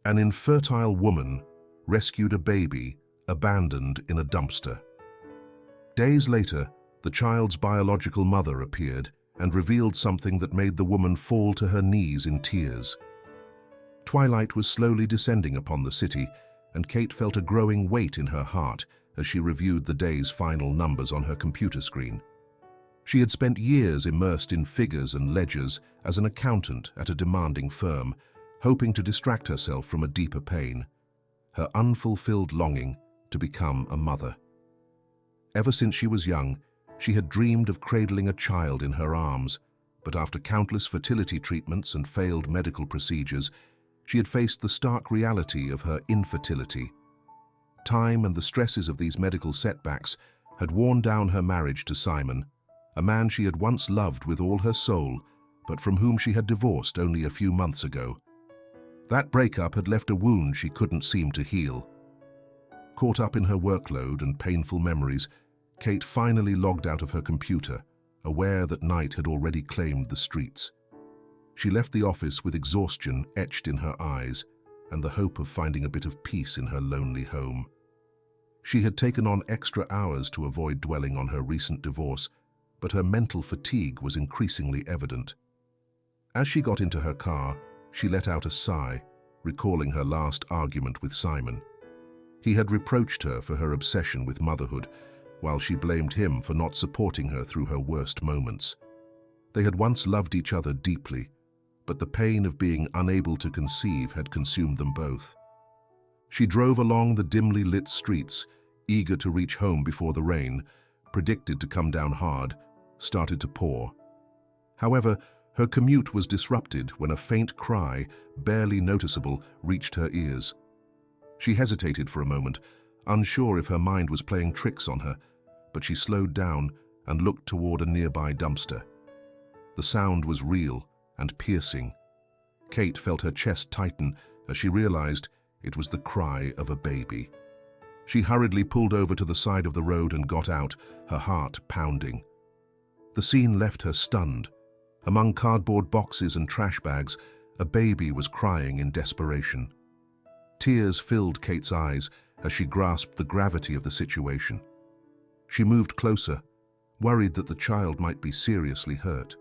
An infertile woman rescued a baby abandoned in a dumpster. Days later, the child's biological mother appeared and revealed something that made the woman fall to her knees in tears. Twilight was slowly descending upon the city, and Kate felt a growing weight in her heart as she reviewed the day's final numbers on her computer screen. She had spent years immersed in figures and ledgers as an accountant at a demanding firm, hoping to distract herself from a deeper pain, her unfulfilled longing to become a mother. Ever since she was young, she had dreamed of cradling a child in her arms, but after countless fertility treatments and failed medical procedures, she had faced the stark reality of her infertility. Time and the stresses of these medical setbacks had worn down her marriage to Simon, a man she had once loved with all her soul, but from whom she had divorced only a few months ago. That breakup had left a wound she couldn't seem to heal. Caught up in her workload and painful memories, Kate finally logged out of her computer, aware that night had already claimed the streets. She left the office with exhaustion etched in her eyes and the hope of finding a bit of peace in her lonely home. She had taken on extra hours to avoid dwelling on her recent divorce, but her mental fatigue was increasingly evident. As she got into her car, she let out a sigh, recalling her last argument with Simon. He had reproached her for her obsession with motherhood, while she blamed him for not supporting her through her worst moments. They had once loved each other deeply, but the pain of being unable to conceive had consumed them both. She drove along the dimly lit streets, eager to reach home before the rain, predicted to come down hard, started to pour. However, her commute was disrupted when a faint cry, barely noticeable, reached her ears. She hesitated for a moment, unsure if her mind was playing tricks on her, but she slowed down and looked toward a nearby dumpster. The sound was real and piercing. Kate felt her chest tighten as she realized it was the cry of a baby. She hurriedly pulled over to the side of the road and got out, her heart pounding. The scene left her stunned. Among cardboard boxes and trash bags, a baby was crying in desperation. Tears filled Kate's eyes as she grasped the gravity of the situation. She moved closer, worried that the child might be seriously hurt.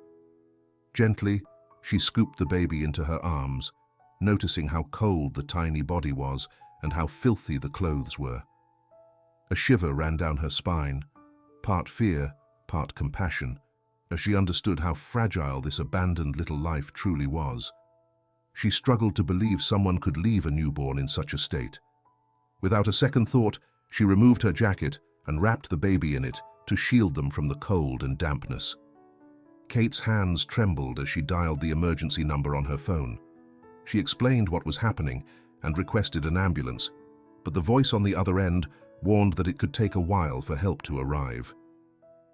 Gently, she scooped the baby into her arms, noticing how cold the tiny body was and how filthy the clothes were. A shiver ran down her spine, part fear, part compassion, as she understood how fragile this abandoned little life truly was. She struggled to believe someone could leave a newborn in such a state. Without a second thought, she removed her jacket and wrapped the baby in it to shield them from the cold and dampness. Kate's hands trembled as she dialed the emergency number on her phone. She explained what was happening and requested an ambulance, but the voice on the other end warned that it could take a while for help to arrive.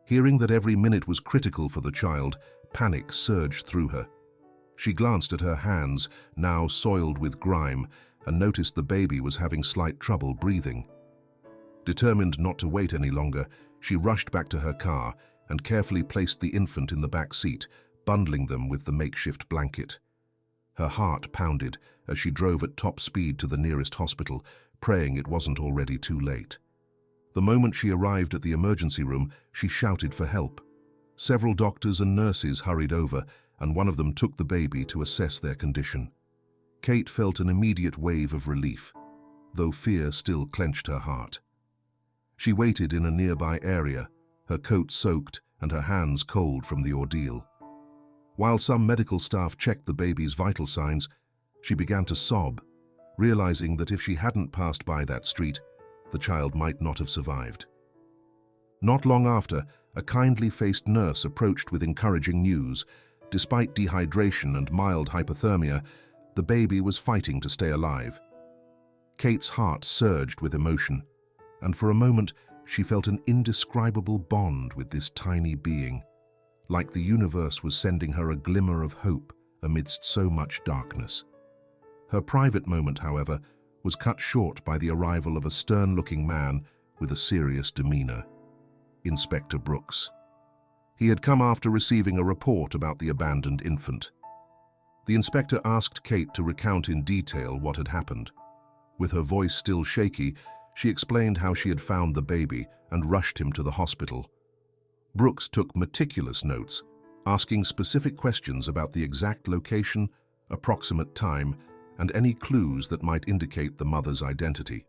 Hearing that every minute was critical for the child, panic surged through her. She glanced at her hands, now soiled with grime, and noticed the baby was having slight trouble breathing. Determined not to wait any longer, she rushed back to her car and carefully placed the infant in the back seat, bundling them with the makeshift blanket. Her heart pounded as she drove at top speed to the nearest hospital, praying it wasn't already too late. The moment she arrived at the emergency room, she shouted for help. Several doctors and nurses hurried over, and one of them took the baby to assess their condition. Kate felt an immediate wave of relief, though fear still clenched her heart. She waited in a nearby area, her coat soaked and her hands cold from the ordeal. While some medical staff checked the baby's vital signs, she began to sob, realizing that if she hadn't passed by that street, the child might not have survived. Not long after, a kindly-faced nurse approached with encouraging news. Despite dehydration and mild hypothermia, the baby was fighting to stay alive. Kate's heart surged with emotion, and for a moment she felt an indescribable bond with this tiny being, like the universe was sending her a glimmer of hope amidst so much darkness. Her private moment, however, was cut short by the arrival of a stern-looking man with a serious demeanor, Inspector Brooks. He had come after receiving a report about the abandoned infant. The inspector asked Kate to recount in detail what had happened. With her voice still shaky, she explained how she had found the baby and rushed him to the hospital. Brooks took meticulous notes, asking specific questions about the exact location, approximate time, and any clues that might indicate the mother's identity.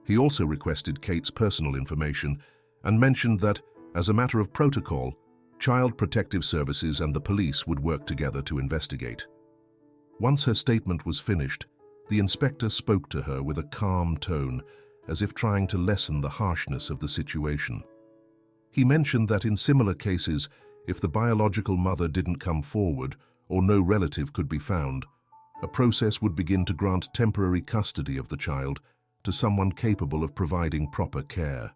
He also requested Kate's personal information and mentioned that, as a matter of protocol, Child Protective Services and the police would work together to investigate. Once her statement was finished, the inspector spoke to her with a calm tone, as if trying to lessen the harshness of the situation. He mentioned that in similar cases, if the biological mother didn't come forward or no relative could be found, a process would begin to grant temporary custody of the child to someone capable of providing proper care.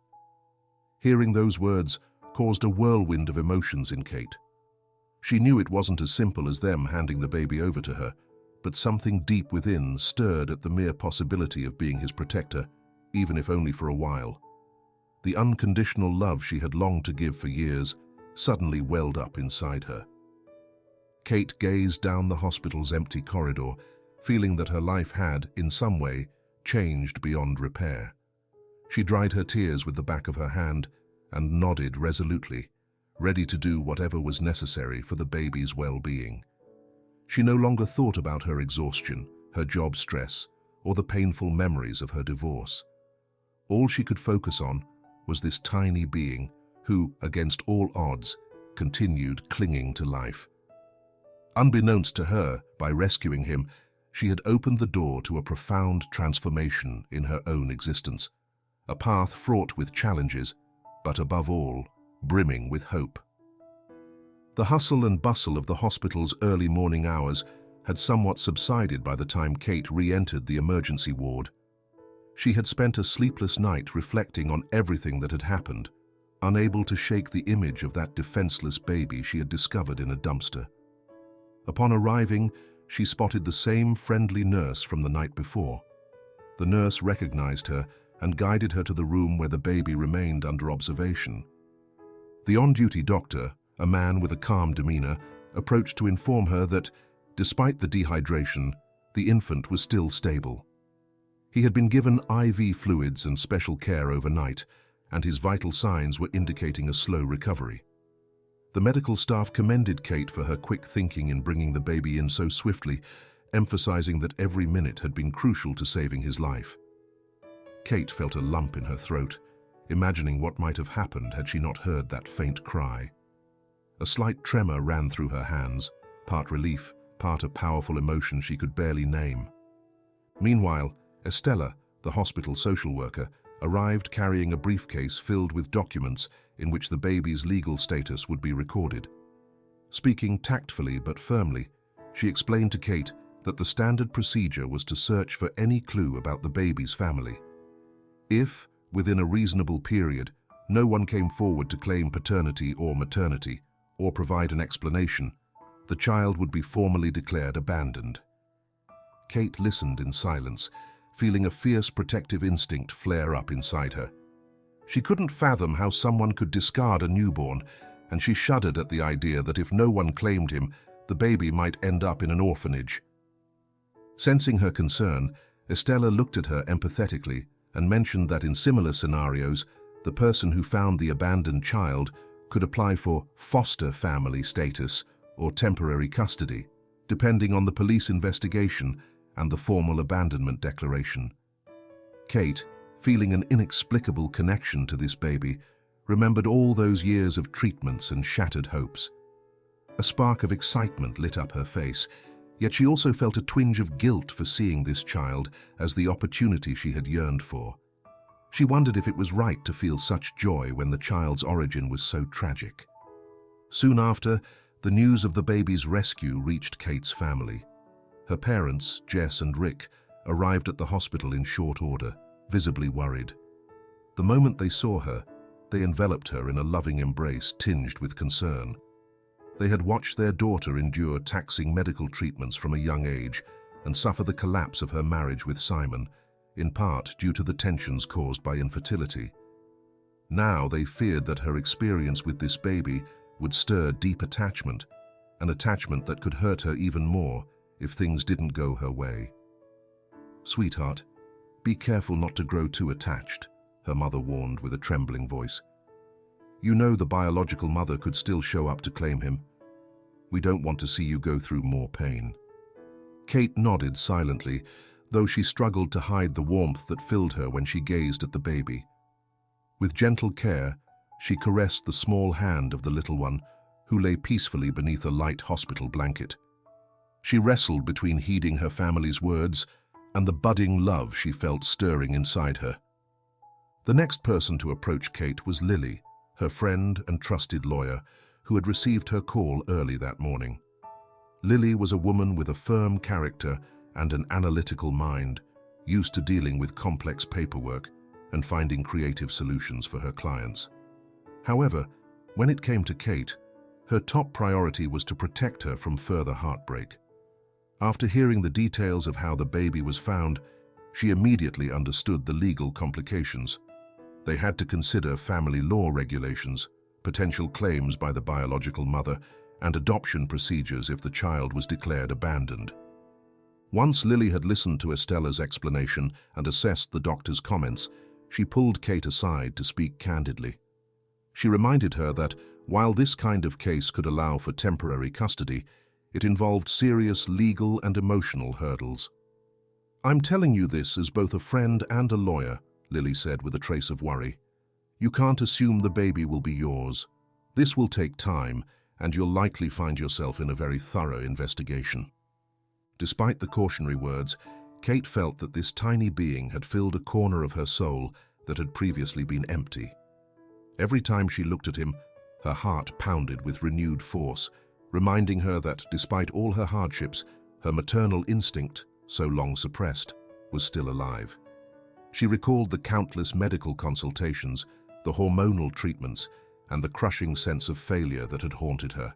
Hearing those words caused a whirlwind of emotions in Kate. She knew it wasn't as simple as them handing the baby over to her, but something deep within stirred at the mere possibility of being his protector, even if only for a while. The unconditional love she had longed to give for years suddenly welled up inside her. Kate gazed down the hospital's empty corridor, feeling that her life had, in some way, changed beyond repair. She dried her tears with the back of her hand and nodded resolutely, ready to do whatever was necessary for the baby's well-being. She no longer thought about her exhaustion, her job stress, or the painful memories of her divorce. All she could focus on was this tiny being who, against all odds, continued clinging to life. Unbeknownst to her, by rescuing him, she had opened the door to a profound transformation in her own existence, a path fraught with challenges, but above all, brimming with hope. The hustle and bustle of the hospital's early morning hours had somewhat subsided by the time Kate re-entered the emergency ward. She had spent a sleepless night reflecting on everything that had happened, unable to shake the image of that defenseless baby she had discovered in a dumpster. Upon arriving, she spotted the same friendly nurse from the night before. The nurse recognized her and guided her to the room where the baby remained under observation. The on-duty doctor, a man with a calm demeanor, approached to inform her that, despite the dehydration, the infant was still stable. He had been given IV fluids and special care overnight, and his vital signs were indicating a slow recovery. The medical staff commended Kate for her quick thinking in bringing the baby in so swiftly, emphasizing that every minute had been crucial to saving his life. Kate felt a lump in her throat, imagining what might have happened had she not heard that faint cry. A slight tremor ran through her hands, part relief, part a powerful emotion she could barely name. Meanwhile, Estella, the hospital social worker, arrived carrying a briefcase filled with documents in which the baby's legal status would be recorded. Speaking tactfully but firmly, she explained to Kate that the standard procedure was to search for any clue about the baby's family. If, within a reasonable period, no one came forward to claim paternity or maternity, or provide an explanation, the child would be formally declared abandoned. Kate listened in silence, feeling a fierce protective instinct flare up inside her. She couldn't fathom how someone could discard a newborn, and she shuddered at the idea that if no one claimed him, the baby might end up in an orphanage. Sensing her concern, Estella looked at her empathetically and mentioned that in similar scenarios, the person who found the abandoned child could apply for foster family status or temporary custody, depending on the police investigation and the formal abandonment declaration. Kate, feeling an inexplicable connection to this baby, remembered all those years of treatments and shattered hopes. A spark of excitement lit up her face, yet she also felt a twinge of guilt for seeing this child as the opportunity she had yearned for. She wondered if it was right to feel such joy when the child's origin was so tragic. Soon after, the news of the baby's rescue reached Kate's family. Her parents, Jess and Rick, arrived at the hospital in short order, visibly worried. The moment they saw her, they enveloped her in a loving embrace tinged with concern. They had watched their daughter endure taxing medical treatments from a young age and suffer the collapse of her marriage with Simon, in part due to the tensions caused by infertility. Now they feared that her experience with this baby would stir deep attachment, an attachment that could hurt her even more if things didn't go her way. "Sweetheart, be careful not to grow too attached," her mother warned with a trembling voice. "You know the biological mother could still show up to claim him. We don't want to see you go through more pain." Kate nodded silently, though she struggled to hide the warmth that filled her when she gazed at the baby. With gentle care, she caressed the small hand of the little one, who lay peacefully beneath a light hospital blanket. She wrestled between heeding her family's words and the budding love she felt stirring inside her. The next person to approach Kate was Lily, her friend and trusted lawyer, who had received her call early that morning. Lily was a woman with a firm character and an analytical mind, used to dealing with complex paperwork and finding creative solutions for her clients. However, when it came to Kate, her top priority was to protect her from further heartbreak. After hearing the details of how the baby was found, she immediately understood the legal complications. They had to consider family law regulations, potential claims by the biological mother, and adoption procedures if the child was declared abandoned. Once Lily had listened to Estella's explanation and assessed the doctor's comments, she pulled Kate aside to speak candidly. She reminded her that, while this kind of case could allow for temporary custody, it involved serious legal and emotional hurdles. "I'm telling you this as both a friend and a lawyer," Lily said with a trace of worry. "You can't assume the baby will be yours. This will take time, and you'll likely find yourself in a very thorough investigation." Despite the cautionary words, Kate felt that this tiny being had filled a corner of her soul that had previously been empty. Every time she looked at him, her heart pounded with renewed force, reminding her that, despite all her hardships, her maternal instinct, so long suppressed, was still alive. She recalled the countless medical consultations, the hormonal treatments, and the crushing sense of failure that had haunted her.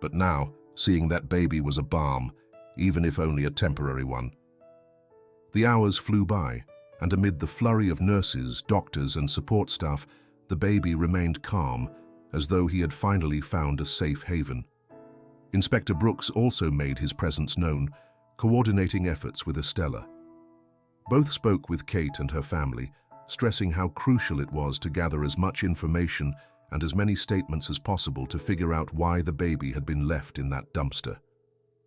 But now, seeing that baby was a balm, even if only a temporary one. The hours flew by, and amid the flurry of nurses, doctors, and support staff, the baby remained calm, as though he had finally found a safe haven. Inspector Brooks also made his presence known, coordinating efforts with Estella. Both spoke with Kate and her family, stressing how crucial it was to gather as much information and as many statements as possible to figure out why the baby had been left in that dumpster.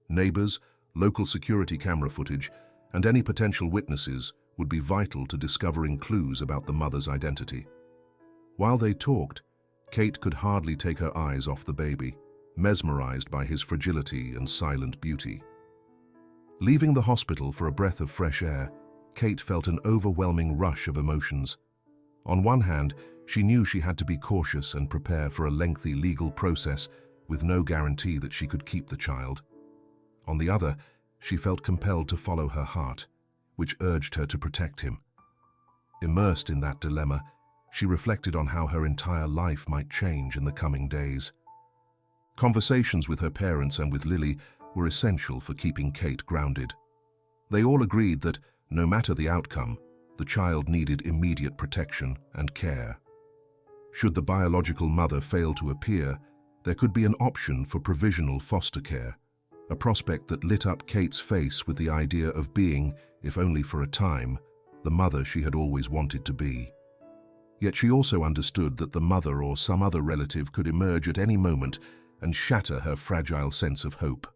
Neighbors, local security camera footage, and any potential witnesses would be vital to discovering clues about the mother's identity. While they talked, Kate could hardly take her eyes off the baby, mesmerized by his fragility and silent beauty. Leaving the hospital for a breath of fresh air, Kate felt an overwhelming rush of emotions. On one hand, she knew she had to be cautious and prepare for a lengthy legal process with no guarantee that she could keep the child. On the other, she felt compelled to follow her heart, which urged her to protect him. Immersed in that dilemma, she reflected on how her entire life might change in the coming days. Conversations with her parents and with Lily were essential for keeping Kate grounded. They all agreed that, no matter the outcome, the child needed immediate protection and care. Should the biological mother fail to appear, there could be an option for provisional foster care, a prospect that lit up Kate's face with the idea of being, if only for a time, the mother she had always wanted to be. Yet she also understood that the mother or some other relative could emerge at any moment and shatter her fragile sense of hope.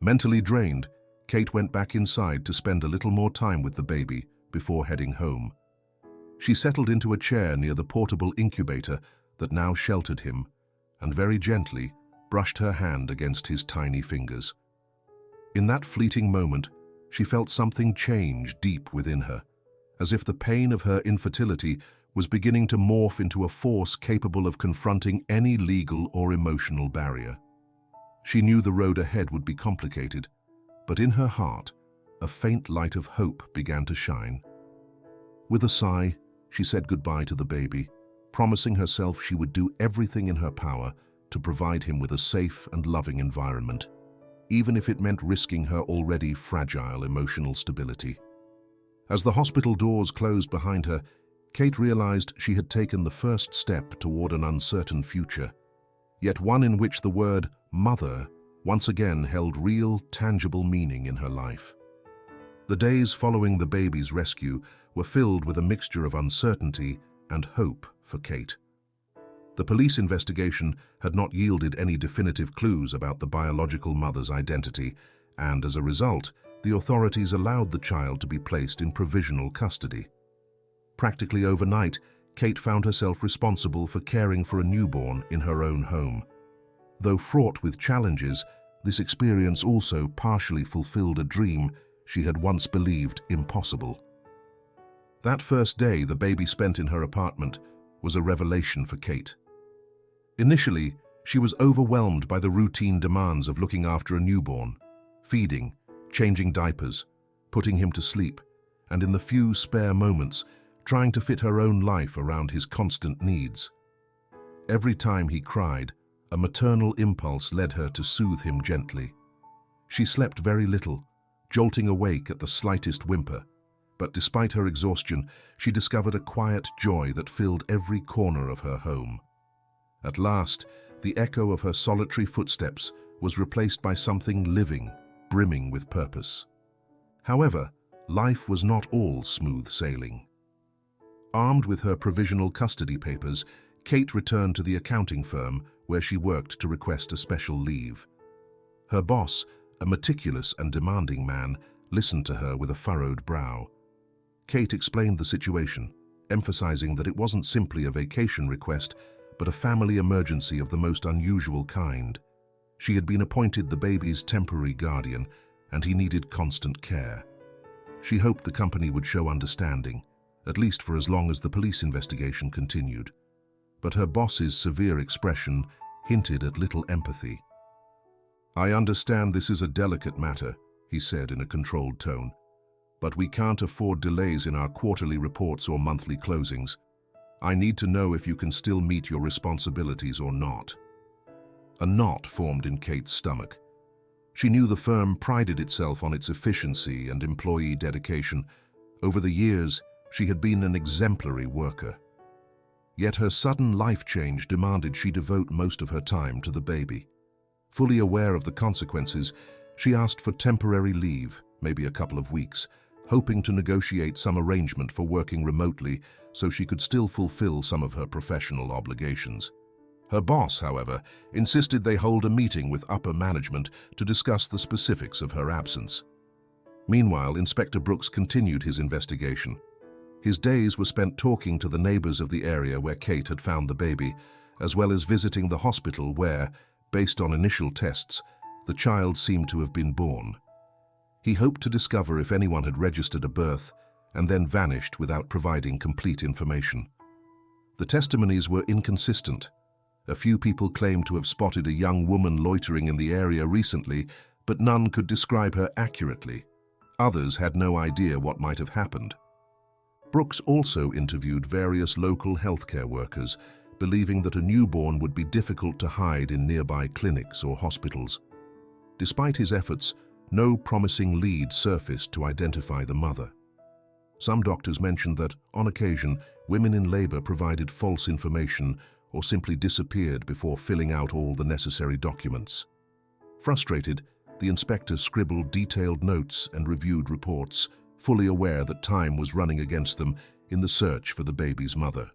Mentally drained, Kate went back inside to spend a little more time with the baby before heading home. She settled into a chair near the portable incubator that now sheltered him, and very gently brushed her hand against his tiny fingers. In that fleeting moment, she felt something change deep within her, as if the pain of her infertility was beginning to morph into a force capable of confronting any legal or emotional barrier. She knew the road ahead would be complicated, but in her heart, a faint light of hope began to shine. With a sigh, she said goodbye to the baby, promising herself she would do everything in her power to provide him with a safe and loving environment, even if it meant risking her already fragile emotional stability. As the hospital doors closed behind her, Kate realized she had taken the first step toward an uncertain future, yet one in which the word mother once again held real, tangible meaning in her life. The days following the baby's rescue were filled with a mixture of uncertainty and hope for Kate. The police investigation had not yielded any definitive clues about the biological mother's identity, and as a result, the authorities allowed the child to be placed in provisional custody. Practically overnight, Kate found herself responsible for caring for a newborn in her own home. Though fraught with challenges, this experience also partially fulfilled a dream she had once believed impossible. That first day the baby spent in her apartment was a revelation for Kate. Initially, she was overwhelmed by the routine demands of looking after a newborn, feeding, changing diapers, putting him to sleep, and in the few spare moments, trying to fit her own life around his constant needs. Every time he cried, a maternal impulse led her to soothe him gently. She slept very little, jolting awake at the slightest whimper, but despite her exhaustion, she discovered a quiet joy that filled every corner of her home. At last, the echo of her solitary footsteps was replaced by something living, brimming with purpose. However, life was not all smooth sailing. Armed with her provisional custody papers, Kate returned to the accounting firm where she worked to request a special leave. Her boss, a meticulous and demanding man, listened to her with a furrowed brow. Kate explained the situation, emphasizing that it wasn't simply a vacation request, but a family emergency of the most unusual kind. She had been appointed the baby's temporary guardian, and he needed constant care. She hoped the company would show understanding, at least for as long as the police investigation continued. But her boss's severe expression hinted at little empathy. "I understand this is a delicate matter," he said in a controlled tone, "but we can't afford delays in our quarterly reports or monthly closings. I need to know if you can still meet your responsibilities or not." A knot formed in Kate's stomach. She knew the firm prided itself on its efficiency and employee dedication. Over the years, she had been an exemplary worker. Yet her sudden life change demanded she devote most of her time to the baby. Fully aware of the consequences, she asked for temporary leave, maybe a couple of weeks, hoping to negotiate some arrangement for working remotely so she could still fulfill some of her professional obligations. Her boss, however, insisted they hold a meeting with upper management to discuss the specifics of her absence. Meanwhile, Inspector Brooks continued his investigation. His days were spent talking to the neighbors of the area where Kate had found the baby, as well as visiting the hospital where, based on initial tests, the child seemed to have been born. He hoped to discover if anyone had registered a birth and then vanished without providing complete information. The testimonies were inconsistent. A few people claimed to have spotted a young woman loitering in the area recently, but none could describe her accurately. Others had no idea what might have happened. Brooks also interviewed various local healthcare workers, believing that a newborn would be difficult to hide in nearby clinics or hospitals. Despite his efforts, no promising lead surfaced to identify the mother. Some doctors mentioned that, on occasion, women in labor provided false information or simply disappeared before filling out all the necessary documents. Frustrated, the inspector scribbled detailed notes and reviewed reports, fully aware that time was running against them in the search for the baby's mother.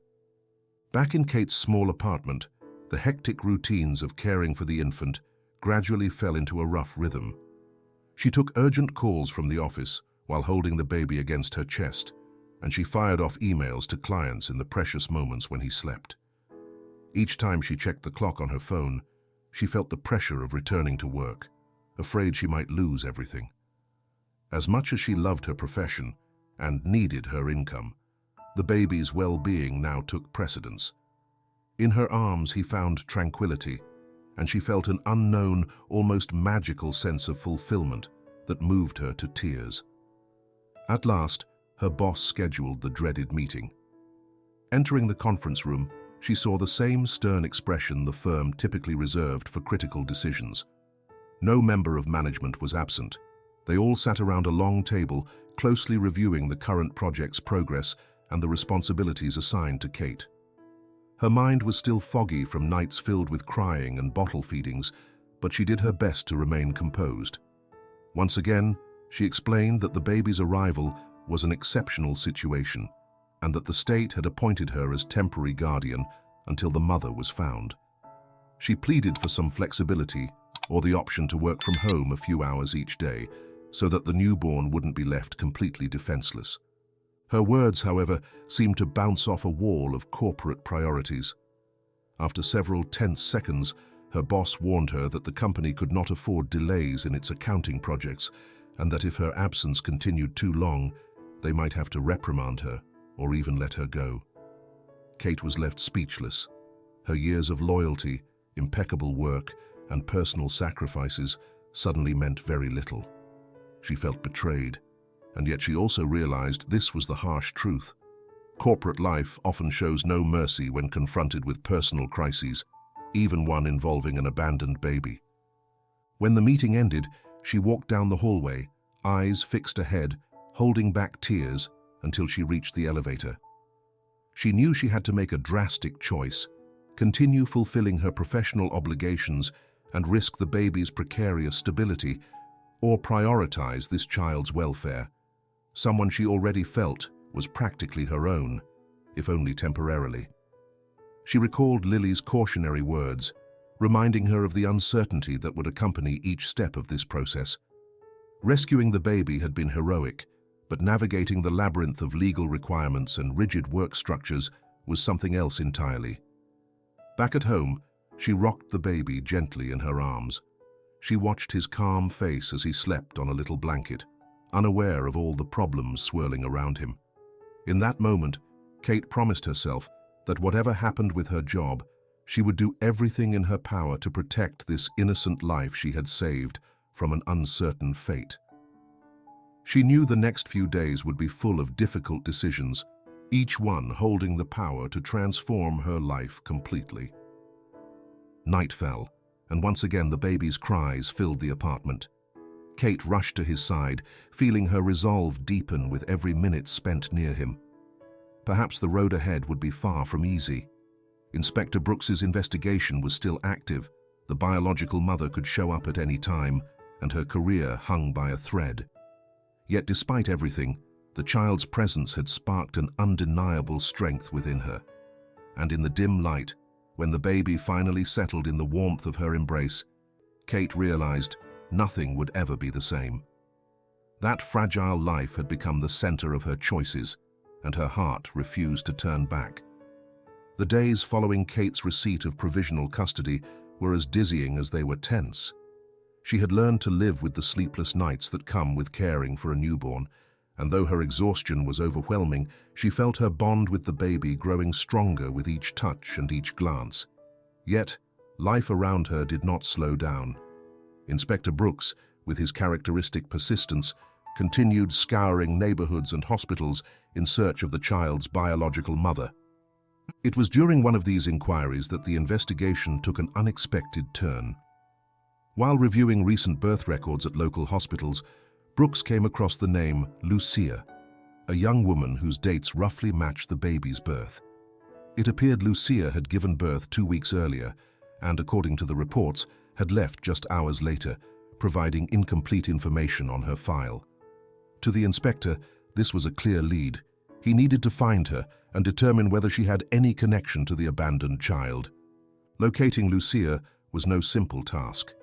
Back in Kate's small apartment, the hectic routines of caring for the infant gradually fell into a rough rhythm. She took urgent calls from the office while holding the baby against her chest, and she fired off emails to clients in the precious moments when he slept. Each time she checked the clock on her phone, she felt the pressure of returning to work, afraid she might lose everything. As much as she loved her profession and needed her income, the baby's well-being now took precedence. In her arms he found tranquility, and she felt an unknown, almost magical sense of fulfillment that moved her to tears. At last, her boss scheduled the dreaded meeting. Entering the conference room, she saw the same stern expression the firm typically reserved for critical decisions. No member of management was absent. They all sat around a long table, closely reviewing the current project's progress and the responsibilities assigned to Kate. Her mind was still foggy from nights filled with crying and bottle feedings, but she did her best to remain composed. Once again, she explained that the baby's arrival was an exceptional situation and that the state had appointed her as temporary guardian until the mother was found. She pleaded for some flexibility or the option to work from home a few hours each day so that the newborn wouldn't be left completely defenseless. Her words, however, seemed to bounce off a wall of corporate priorities. After several tense seconds, her boss warned her that the company could not afford delays in its accounting projects and that if her absence continued too long, they might have to reprimand her or even let her go. Kate was left speechless. Her years of loyalty, impeccable work, and personal sacrifices suddenly meant very little. She felt betrayed, and yet she also realized this was the harsh truth. Corporate life often shows no mercy when confronted with personal crises, even one involving an abandoned baby. When the meeting ended, she walked down the hallway, eyes fixed ahead, holding back tears until she reached the elevator. She knew she had to make a drastic choice: continue fulfilling her professional obligations and risk the baby's precarious stability, or prioritize this child's welfare, someone she already felt was practically her own, if only temporarily. She recalled Lily's cautionary words, reminding her of the uncertainty that would accompany each step of this process. Rescuing the baby had been heroic, but navigating the labyrinth of legal requirements and rigid work structures was something else entirely. Back at home, she rocked the baby gently in her arms. She watched his calm face as he slept on a little blanket, unaware of all the problems swirling around him. In that moment, Kate promised herself that whatever happened with her job, she would do everything in her power to protect this innocent life she had saved from an uncertain fate. She knew the next few days would be full of difficult decisions, each one holding the power to transform her life completely. Night fell, and once again the baby's cries filled the apartment. Kate rushed to his side, feeling her resolve deepen with every minute spent near him. Perhaps the road ahead would be far from easy. Inspector Brooks's investigation was still active. The biological mother could show up at any time, and her career hung by a thread. Yet despite everything, the child's presence had sparked an undeniable strength within her. And in the dim light, when the baby finally settled in the warmth of her embrace, Kate realized nothing would ever be the same. That fragile life had become the center of her choices, and her heart refused to turn back. The days following Kate's receipt of provisional custody were as dizzying as they were tense. She had learned to live with the sleepless nights that come with caring for a newborn, and though her exhaustion was overwhelming, she felt her bond with the baby growing stronger with each touch and each glance. Yet, life around her did not slow down. Inspector Brooks, with his characteristic persistence, continued scouring neighborhoods and hospitals in search of the child's biological mother. It was during one of these inquiries that the investigation took an unexpected turn. While reviewing recent birth records at local hospitals, Brooks came across the name Lucia, a young woman whose dates roughly matched the baby's birth. It appeared Lucia had given birth 2 weeks earlier and, according to the reports, had left just hours later, providing incomplete information on her file. To the inspector, this was a clear lead. He needed to find her and determine whether she had any connection to the abandoned child. Locating Lucia was no simple task.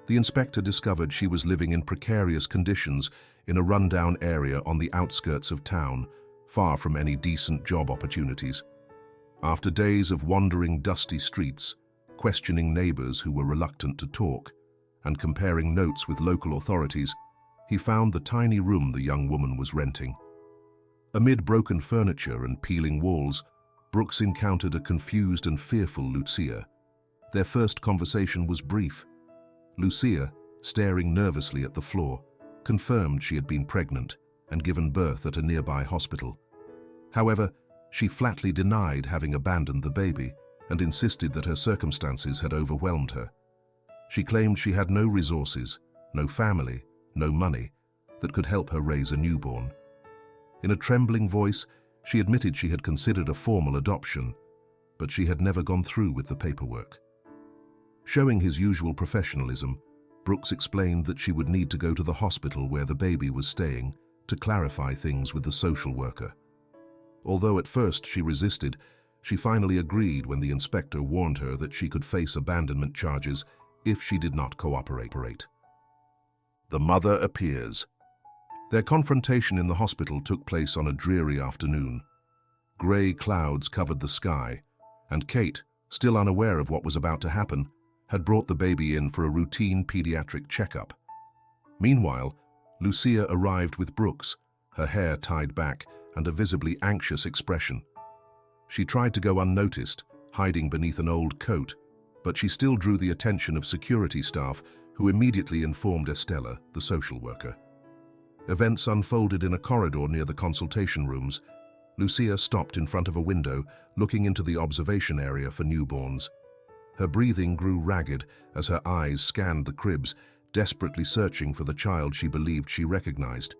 The inspector discovered she was living in precarious conditions in a rundown area on the outskirts of town, far from any decent job opportunities. After days of wandering dusty streets, questioning neighbors who were reluctant to talk, and comparing notes with local authorities, he found the tiny room the young woman was renting. Amid broken furniture and peeling walls, Brooks encountered a confused and fearful Lucia. Their first conversation was brief. Lucia, staring nervously at the floor, confirmed she had been pregnant and given birth at a nearby hospital. However, she flatly denied having abandoned the baby and insisted that her circumstances had overwhelmed her. She claimed she had no resources, no family, no money that could help her raise a newborn. In a trembling voice, she admitted she had considered a formal adoption, but she had never gone through with the paperwork. Showing his usual professionalism, Brooks explained that she would need to go to the hospital where the baby was staying to clarify things with the social worker. Although at first she resisted, she finally agreed when the inspector warned her that she could face abandonment charges if she did not cooperate. The mother appears. Their confrontation in the hospital took place on a dreary afternoon. Grey clouds covered the sky, and Kate, still unaware of what was about to happen, had brought the baby in for a routine pediatric checkup. Meanwhile, Lucia arrived with Brooks, her hair tied back and a visibly anxious expression. She tried to go unnoticed, hiding beneath an old coat, but she still drew the attention of security staff who immediately informed Estella, the social worker. Events unfolded in a corridor near the consultation rooms. Lucia stopped in front of a window, looking into the observation area for newborns. Her breathing grew ragged as her eyes scanned the cribs, desperately searching for the child she believed she recognized.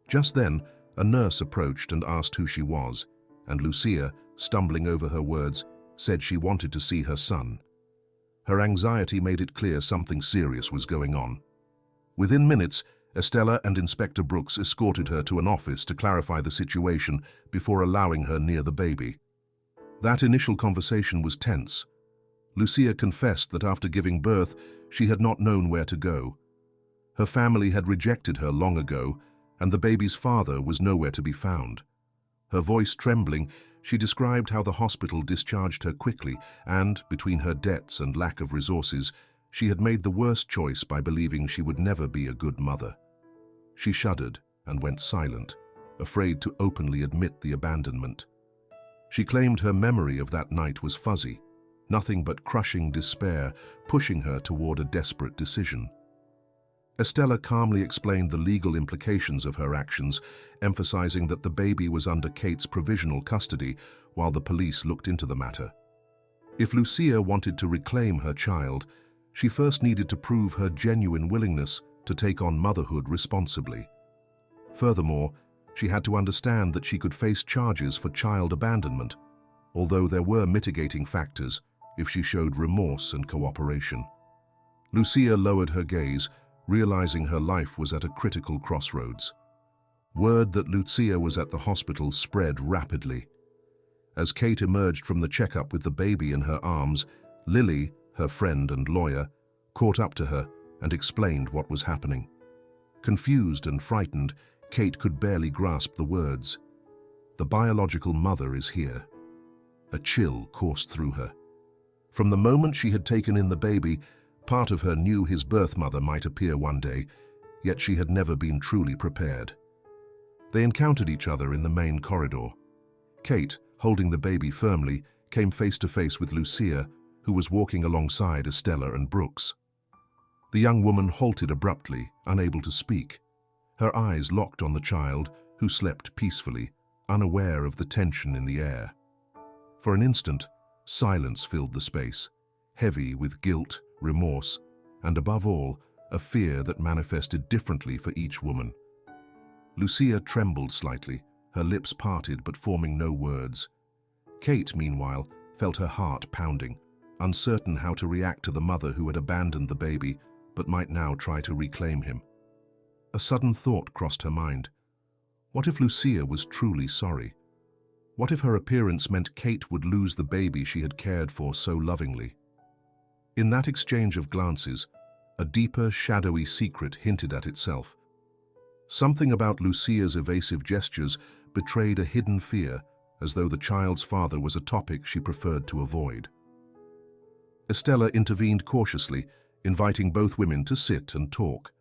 Just then, a nurse approached and asked who she was, and Lucia, stumbling over her words, said she wanted to see her son. Her anxiety made it clear something serious was going on. Within minutes, Estella and Inspector Brooks escorted her to an office to clarify the situation before allowing her near the baby. That initial conversation was tense. Lucia confessed that after giving birth, she had not known where to go. Her family had rejected her long ago, and the baby's father was nowhere to be found. Her voice trembling, she described how the hospital discharged her quickly and, between her debts and lack of resources, she had made the worst choice by believing she would never be a good mother. She shuddered and went silent, afraid to openly admit the abandonment. She claimed her memory of that night was fuzzy, nothing but crushing despair pushing her toward a desperate decision. Estella calmly explained the legal implications of her actions, emphasizing that the baby was under Kate's provisional custody while the police looked into the matter. If Lucia wanted to reclaim her child, she first needed to prove her genuine willingness to take on motherhood responsibly. Furthermore, she had to understand that she could face charges for child abandonment, although there were mitigating factors if she showed remorse and cooperation. Lucia lowered her gaze, realizing her life was at a critical crossroads. Word that Lucia was at the hospital spread rapidly. As Kate emerged from the checkup with the baby in her arms, Lily, her friend and lawyer, caught up to her and explained what was happening. Confused and frightened, Kate could barely grasp the words. "The biological mother is here." A chill coursed through her. From the moment she had taken in the baby, part of her knew his birth mother might appear one day, yet she had never been truly prepared. They encountered each other in the main corridor. Kate, holding the baby firmly, came face to face with Lucia, who was walking alongside Estella and Brooks. The young woman halted abruptly, unable to speak. Her eyes locked on the child, who slept peacefully, unaware of the tension in the air. For an instant, silence filled the space, heavy with guilt, remorse, and above all, a fear that manifested differently for each woman. Lucia trembled slightly, her lips parted but forming no words. Kate, meanwhile, felt her heart pounding, uncertain how to react to the mother who had abandoned the baby but might now try to reclaim him. A sudden thought crossed her mind. What if Lucia was truly sorry? What if her appearance meant Kate would lose the baby she had cared for so lovingly? In that exchange of glances, a deeper, shadowy secret hinted at itself. Something about Lucia's evasive gestures betrayed a hidden fear, as though the child's father was a topic she preferred to avoid. Estella intervened cautiously, inviting both women to sit and talk.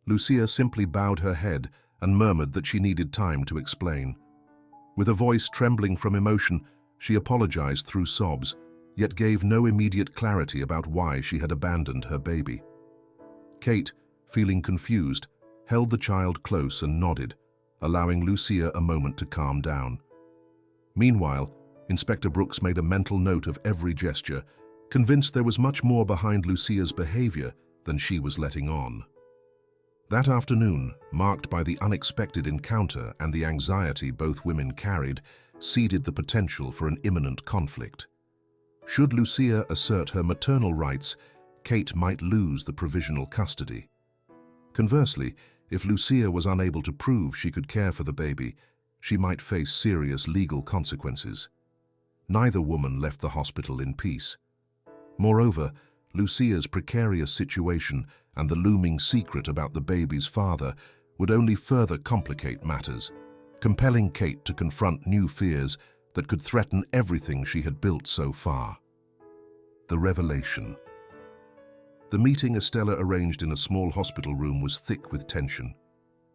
Lucia simply bowed her head and murmured that she needed time to explain. With a voice trembling from emotion, she apologized through sobs, yet gave no immediate clarity about why she had abandoned her baby. Kate, feeling confused, held the child close and nodded, allowing Lucia a moment to calm down. Meanwhile, Inspector Brooks made a mental note of every gesture, convinced there was much more behind Lucia's behavior than she was letting on. That afternoon, marked by the unexpected encounter and the anxiety both women carried, seeded the potential for an imminent conflict. Should Lucia assert her maternal rights, Kate might lose the provisional custody. Conversely, if Lucia was unable to prove she could care for the baby, she might face serious legal consequences. Neither woman left the hospital in peace. Moreover, Lucia's precarious situation and the looming secret about the baby's father would only further complicate matters, compelling Kate to confront new fears that could threaten everything she had built so far. The revelation. The meeting Estella arranged in a small hospital room was thick with tension.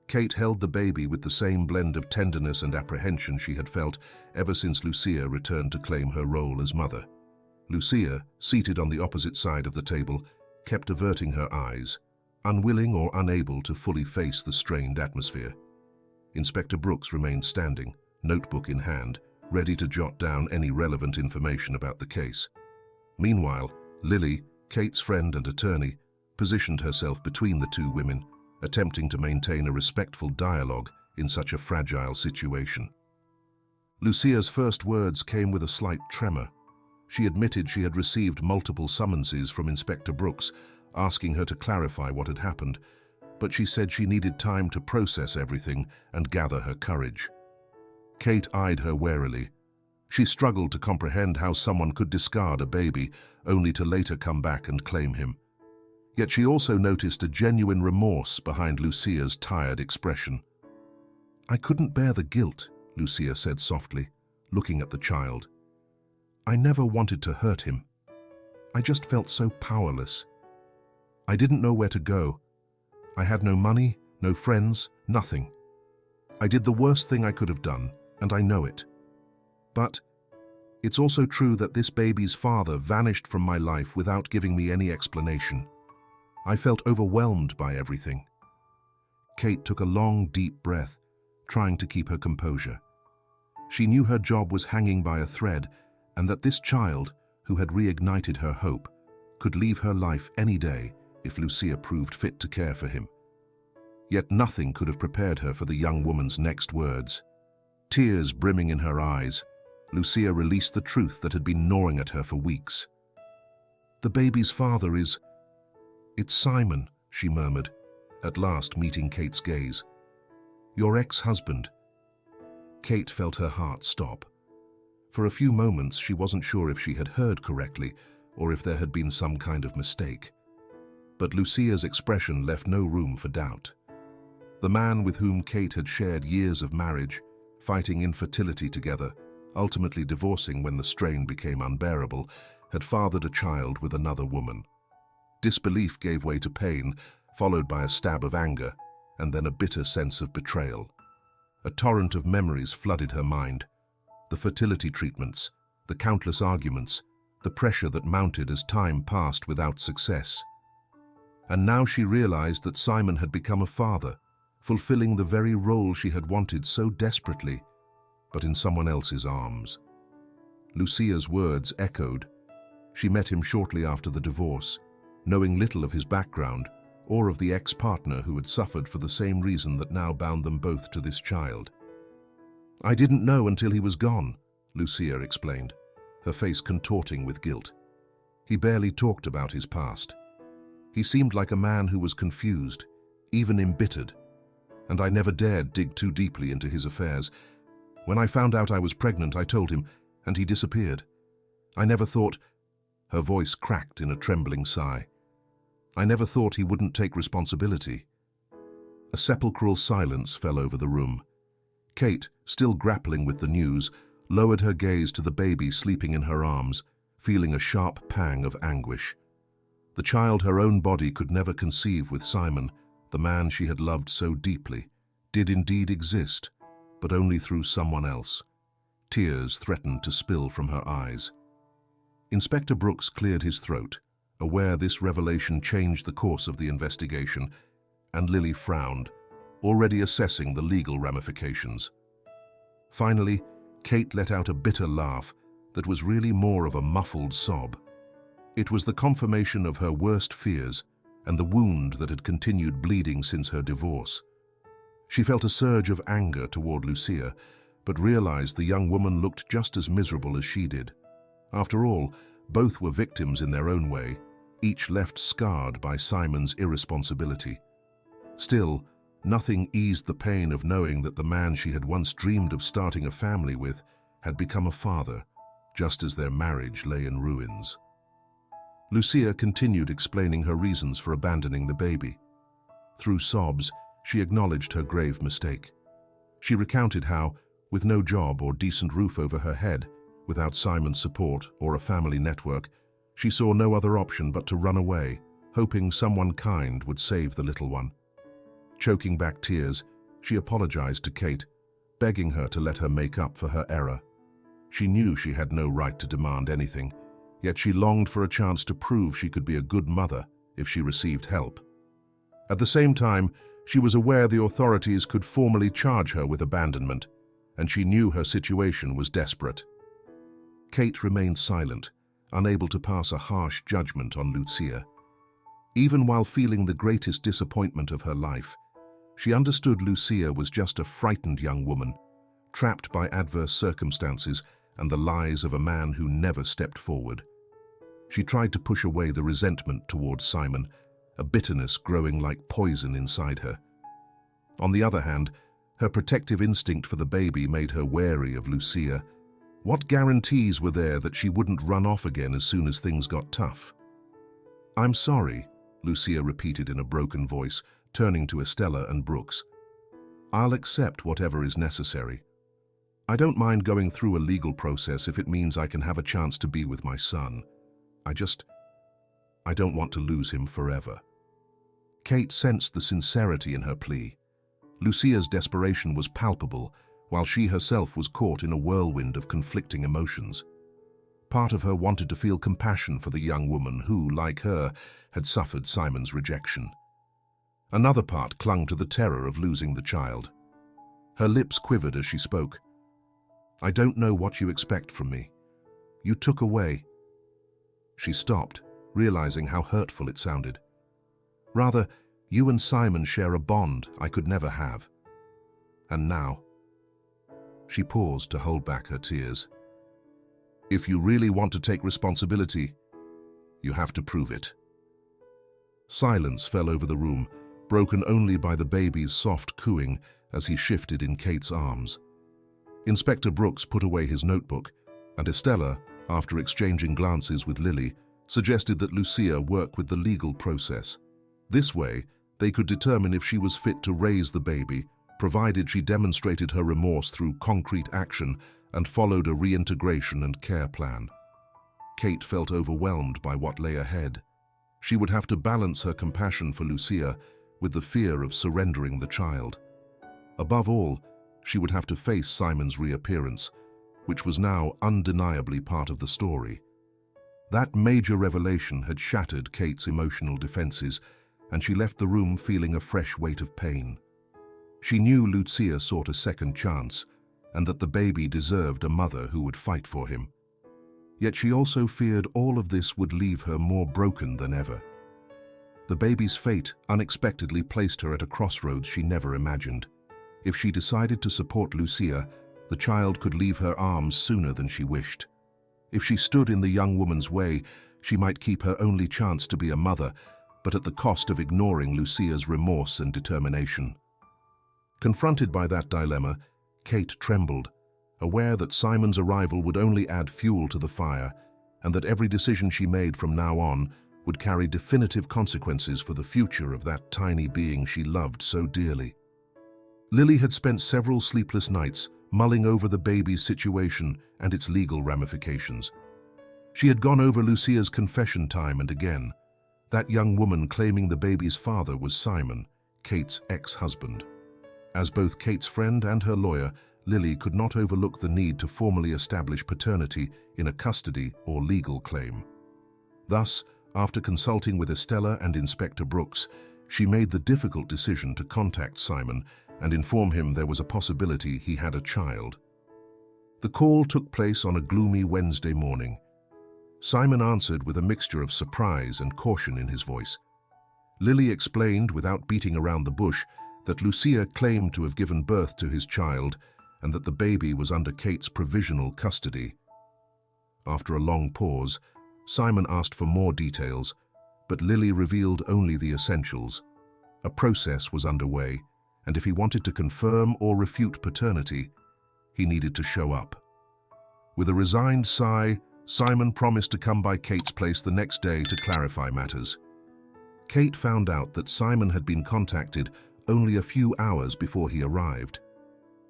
Kate held the baby with the same blend of tenderness and apprehension she had felt ever since Lucia returned to claim her role as mother. Lucia, seated on the opposite side of the table, kept averting her eyes, unwilling or unable to fully face the strained atmosphere. Inspector Brooks remained standing, notebook in hand, ready to jot down any relevant information about the case. Meanwhile, Lily, Kate's friend and attorney, positioned herself between the two women, attempting to maintain a respectful dialogue in such a fragile situation. Lucia's first words came with a slight tremor. She admitted she had received multiple summonses from Inspector Brooks, asking her to clarify what had happened, but she said she needed time to process everything and gather her courage. Kate eyed her warily. She struggled to comprehend how someone could discard a baby, only to later come back and claim him. Yet she also noticed a genuine remorse behind Lucia's tired expression. "I couldn't bear the guilt," Lucia said softly, looking at the child. "I never wanted to hurt him. I just felt so powerless. I didn't know where to go. I had no money, no friends, nothing. I did the worst thing I could have done, and I know it. But it's also true that this baby's father vanished from my life without giving me any explanation. I felt overwhelmed by everything." Kate took a long, deep breath, trying to keep her composure. She knew her job was hanging by a thread, and that this child, who had reignited her hope, could leave her life any day if Lucia proved fit to care for him. Yet nothing could have prepared her for the young woman's next words. Tears brimming in her eyes, Lucia released the truth that had been gnawing at her for weeks. "The baby's father is... It's Simon," she murmured, at last meeting Kate's gaze. "Your ex-husband." Kate felt her heart stop. For a few moments she wasn't sure if she had heard correctly or if there had been some kind of mistake. But Lucia's expression left no room for doubt. The man with whom Kate had shared years of marriage, fighting infertility together, ultimately divorcing when the strain became unbearable, had fathered a child with another woman. Disbelief gave way to pain, followed by a stab of anger, and then a bitter sense of betrayal. A torrent of memories flooded her mind. The fertility treatments, the countless arguments, the pressure that mounted as time passed without success. And now she realized that Simon had become a father, fulfilling the very role she had wanted so desperately, but in someone else's arms. Lucia's words echoed. She met him shortly after the divorce, knowing little of his background or of the ex-partner who had suffered for the same reason that now bound them both to this child. "I didn't know until he was gone," Lucia explained, her face contorting with guilt. "He barely talked about his past. He seemed like a man who was confused, even embittered, and I never dared dig too deeply into his affairs. When I found out I was pregnant, I told him, and he disappeared. I never thought..." Her voice cracked in a trembling sigh. "I never thought he wouldn't take responsibility." A sepulchral silence fell over the room. Kate, still grappling with the news, lowered her gaze to the baby sleeping in her arms, feeling a sharp pang of anguish. The child her own body could never conceive with Simon, the man she had loved so deeply, did indeed exist, but only through someone else. Tears threatened to spill from her eyes. Inspector Brooks cleared his throat, aware this revelation changed the course of the investigation, and Lily frowned, already assessing the legal ramifications. Finally, Kate let out a bitter laugh that was really more of a muffled sob. It was the confirmation of her worst fears and the wound that had continued bleeding since her divorce. She felt a surge of anger toward Lucia, but realized the young woman looked just as miserable as she did. After all, Both were victims in their own way, each left scarred by Simon's irresponsibility. Still, nothing eased the pain of knowing that the man she had once dreamed of starting a family with had become a father, just as their marriage lay in ruins. Lucia continued explaining her reasons for abandoning the baby. Through sobs, she acknowledged her grave mistake. She recounted how, with no job or decent roof over her head, without Simon's support or a family network, she saw no other option but to run away, hoping someone kind would save the little one. Choking back tears, she apologized to Kate, begging her to let her make up for her error. She knew she had no right to demand anything, yet she longed for a chance to prove she could be a good mother if she received help. At the same time, she was aware the authorities could formally charge her with abandonment, and she knew her situation was desperate. Kate remained silent, unable to pass a harsh judgment on Lucia. Even while feeling the greatest disappointment of her life, she understood Lucia was just a frightened young woman, trapped by adverse circumstances and the lies of a man who never stepped forward. She tried to push away the resentment towards Simon, a bitterness growing like poison inside her. On the other hand, her protective instinct for the baby made her wary of Lucia. What guarantees were there that she wouldn't run off again as soon as things got tough? "I'm sorry," Lucia repeated in a broken voice, turning to Estella and Brooks. "I'll accept whatever is necessary. I don't mind going through a legal process if it means I can have a chance to be with my son. I don't want to lose him forever." Kate sensed the sincerity in her plea. Lucia's desperation was palpable, while she herself was caught in a whirlwind of conflicting emotions. Part of her wanted to feel compassion for the young woman who, like her, had suffered Simon's rejection. Another part clung to the terror of losing the child. Her lips quivered as she spoke. "I don't know what you expect from me. You took away—" She stopped, realizing how hurtful it sounded. "Rather, you and Simon share a bond I could never have. And now—" She paused to hold back her tears. "If you really want to take responsibility, you have to prove it." Silence fell over the room, broken only by the baby's soft cooing as he shifted in Kate's arms. Inspector Brooks put away his notebook, and Estella, after exchanging glances with Lily, suggested that Lucia work with the legal process. This way, they could determine if she was fit to raise the baby, provided she demonstrated her remorse through concrete action and followed a reintegration and care plan. Kate felt overwhelmed by what lay ahead. She would have to balance her compassion for Lucia with the fear of surrendering the child. Above all, she would have to face Simon's reappearance, which was now undeniably part of the story. That major revelation had shattered Kate's emotional defenses, and she left the room feeling a fresh weight of pain. She knew Lucia sought a second chance, and that the baby deserved a mother who would fight for him. Yet she also feared all of this would leave her more broken than ever. The baby's fate unexpectedly placed her at a crossroads she never imagined. If she decided to support Lucia, the child could leave her arms sooner than she wished. If she stood in the young woman's way, she might keep her only chance to be a mother, but at the cost of ignoring Lucia's remorse and determination. Confronted by that dilemma, Kate trembled, aware that Simon's arrival would only add fuel to the fire, and that every decision she made from now on would carry definitive consequences for the future of that tiny being she loved so dearly. Lily had spent several sleepless nights mulling over the baby's situation and its legal ramifications. She had gone over Lucia's confession time and again. That young woman claiming the baby's father was Simon, Kate's ex-husband. As both Kate's friend and her lawyer, Lily could not overlook the need to formally establish paternity in a custody or legal claim. Thus, after consulting with Estella and Inspector Brooks, she made the difficult decision to contact Simon and inform him there was a possibility he had a child. The call took place on a gloomy Wednesday morning. Simon answered with a mixture of surprise and caution in his voice. Lily explained, without beating around the bush, that Lucia claimed to have given birth to his child and that the baby was under Kate's provisional custody. After a long pause, Simon asked for more details, but Lily revealed only the essentials. A process was underway, and if he wanted to confirm or refute paternity, he needed to show up. With a resigned sigh, Simon promised to come by Kate's place the next day to clarify matters. Kate found out that Simon had been contacted only a few hours before he arrived.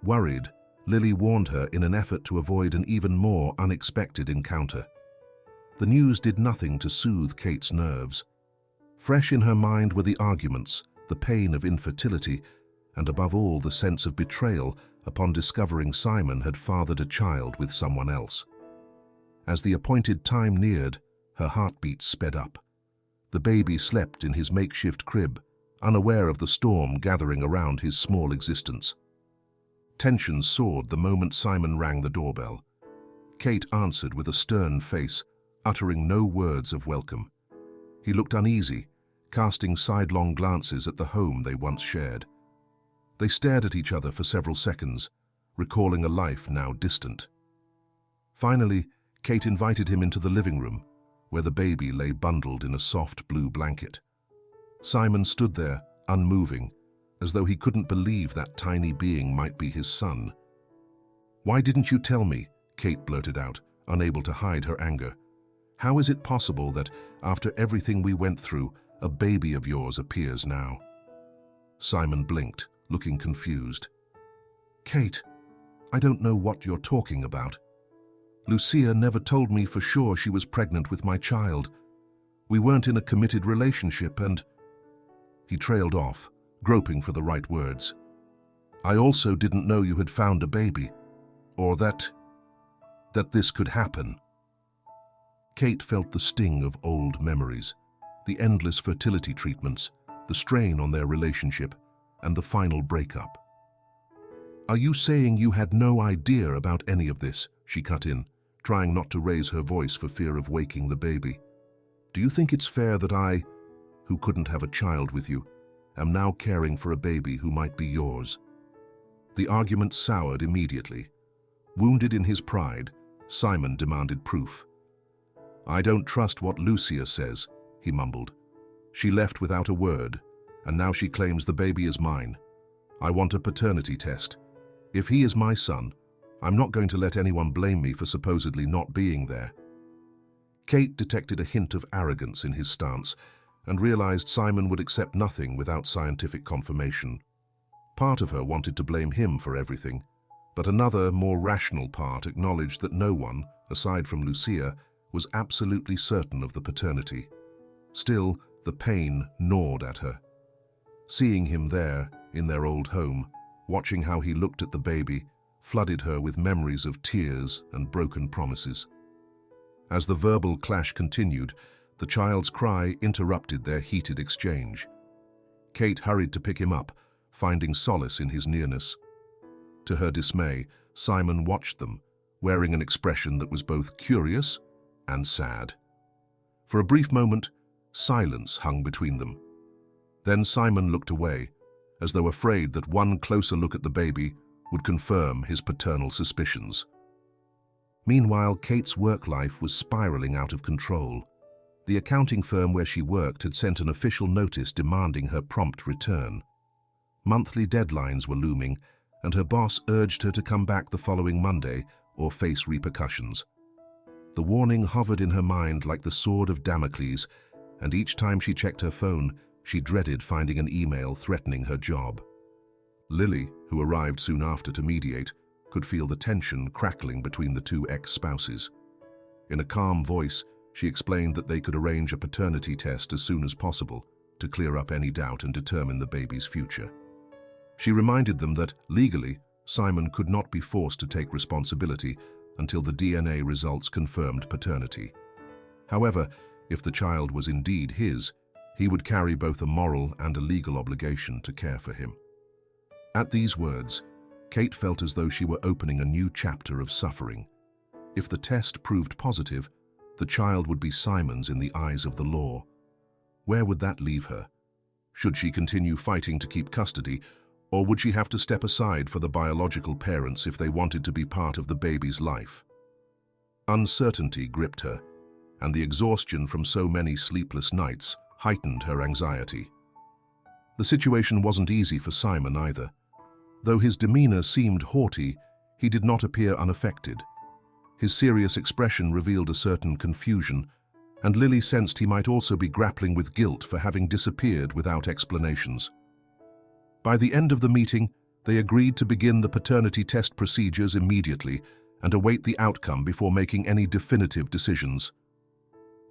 Worried, Lily warned her in an effort to avoid an even more unexpected encounter. The news did nothing to soothe Kate's nerves. Fresh in her mind were the arguments, the pain of infertility, and above all the sense of betrayal upon discovering Simon had fathered a child with someone else. As the appointed time neared, her heartbeat sped up. The baby slept in his makeshift crib, unaware of the storm gathering around his small existence. Tension soared the moment Simon rang the doorbell. Kate answered with a stern face, uttering no words of welcome. He looked uneasy, casting sidelong glances at the home they once shared. They stared at each other for several seconds, recalling a life now distant. Finally, Kate invited him into the living room, where the baby lay bundled in a soft blue blanket. Simon stood there, unmoving, as though he couldn't believe that tiny being might be his son. "Why didn't you tell me?" Kate blurted out, unable to hide her anger. "How is it possible that, after everything we went through, a baby of yours appears now?" Simon blinked, looking confused. "Kate, I don't know what you're talking about. Lucia never told me for sure she was pregnant with my child. We weren't in a committed relationship and—" He trailed off, groping for the right words. "I also didn't know you had found a baby, or that this could happen." Kate felt the sting of old memories, the endless fertility treatments, the strain on their relationship, and the final breakup. "Are you saying you had no idea about any of this?" she cut in, trying not to raise her voice for fear of waking the baby. "Do you think it's fair that I, who couldn't have a child with you, am now caring for a baby who might be yours?" The argument soured immediately. Wounded in his pride, Simon demanded proof. "I don't trust what Lucia says," he mumbled. "She left without a word, and now she claims the baby is mine. I want a paternity test. If he is my son, I'm not going to let anyone blame me for supposedly not being there." Kate detected a hint of arrogance in his stance and realized Simon would accept nothing without scientific confirmation. Part of her wanted to blame him for everything, but another, more rational part acknowledged that no one, aside from Lucia, was absolutely certain of the paternity. Still, the pain gnawed at her. Seeing him there, in their old home, watching how he looked at the baby, flooded her with memories of tears and broken promises. As the verbal clash continued, the child's cry interrupted their heated exchange. Kate hurried to pick him up, finding solace in his nearness. To her dismay, Simon watched them, wearing an expression that was both curious and sad. For a brief moment, silence hung between them. Then Simon looked away, as though afraid that one closer look at the baby would confirm his paternal suspicions. Meanwhile, Kate's work life was spiraling out of control. The accounting firm where she worked had sent an official notice demanding her prompt return. Monthly deadlines were looming, and her boss urged her to come back the following Monday or face repercussions. The warning hovered in her mind like the sword of Damocles, and each time she checked her phone, she dreaded finding an email threatening her job. Lily, who arrived soon after to mediate, could feel the tension crackling between the two ex-spouses. In a calm voice, she explained that they could arrange a paternity test as soon as possible to clear up any doubt and determine the baby's future. She reminded them that, legally, Simon could not be forced to take responsibility until the DNA results confirmed paternity. However, if the child was indeed his, he would carry both a moral and a legal obligation to care for him. At these words, Kate felt as though she were opening a new chapter of suffering. If the test proved positive, the child would be Simon's in the eyes of the law. Where would that leave her? Should she continue fighting to keep custody, or would she have to step aside for the biological parents if they wanted to be part of the baby's life? Uncertainty gripped her, and the exhaustion from so many sleepless nights heightened her anxiety. The situation wasn't easy for Simon either. Though his demeanor seemed haughty, he did not appear unaffected. His serious expression revealed a certain confusion, and Lily sensed he might also be grappling with guilt for having disappeared without explanations. By the end of the meeting, they agreed to begin the paternity test procedures immediately and await the outcome before making any definitive decisions.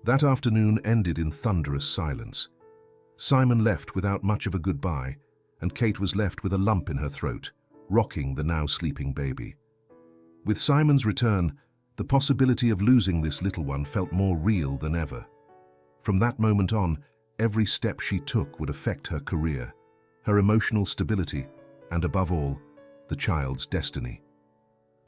That afternoon ended in thunderous silence. Simon left without much of a goodbye, and Kate was left with a lump in her throat, rocking the now sleeping baby. With Simon's return, the possibility of losing this little one felt more real than ever. From that moment on, every step she took would affect her career, her emotional stability, and above all, the child's destiny.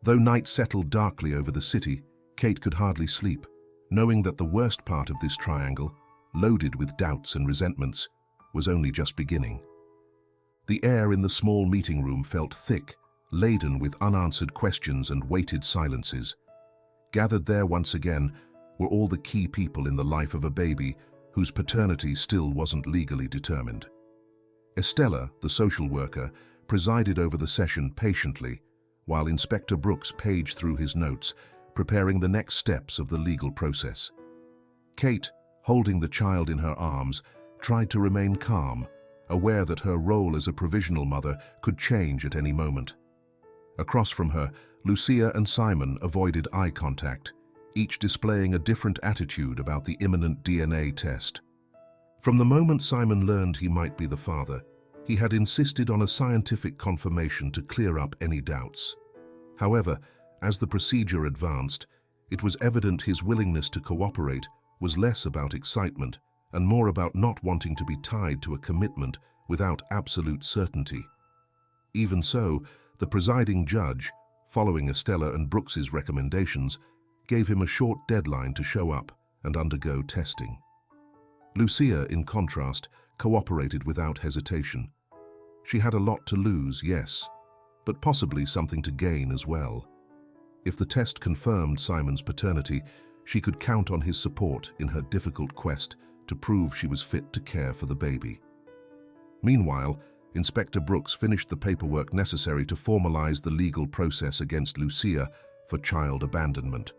Though night settled darkly over the city, Kate could hardly sleep, knowing that the worst part of this triangle, loaded with doubts and resentments, was only just beginning. The air in the small meeting room felt thick, laden with unanswered questions and weighted silences. Gathered there once again were all the key people in the life of a baby whose paternity still wasn't legally determined. Estella, the social worker, presided over the session patiently, while Inspector Brooks paged through his notes, preparing the next steps of the legal process. Kate, holding the child in her arms, tried to remain calm, aware that her role as a provisional mother could change at any moment. Across from her, Lucia and Simon avoided eye contact, each displaying a different attitude about the imminent DNA test. From the moment Simon learned he might be the father, he had insisted on a scientific confirmation to clear up any doubts. However, as the procedure advanced, it was evident his willingness to cooperate was less about excitement and more about not wanting to be tied to a commitment without absolute certainty. Even so, the presiding judge, following Estella and Brooks's recommendations, gave him a short deadline to show up and undergo testing. Lucia, in contrast, cooperated without hesitation. She had a lot to lose, yes, but possibly something to gain as well. If the test confirmed Simon's paternity, she could count on his support in her difficult quest to prove she was fit to care for the baby. Meanwhile, Inspector Brooks finished the paperwork necessary to formalize the legal process against Lucia for child abandonment.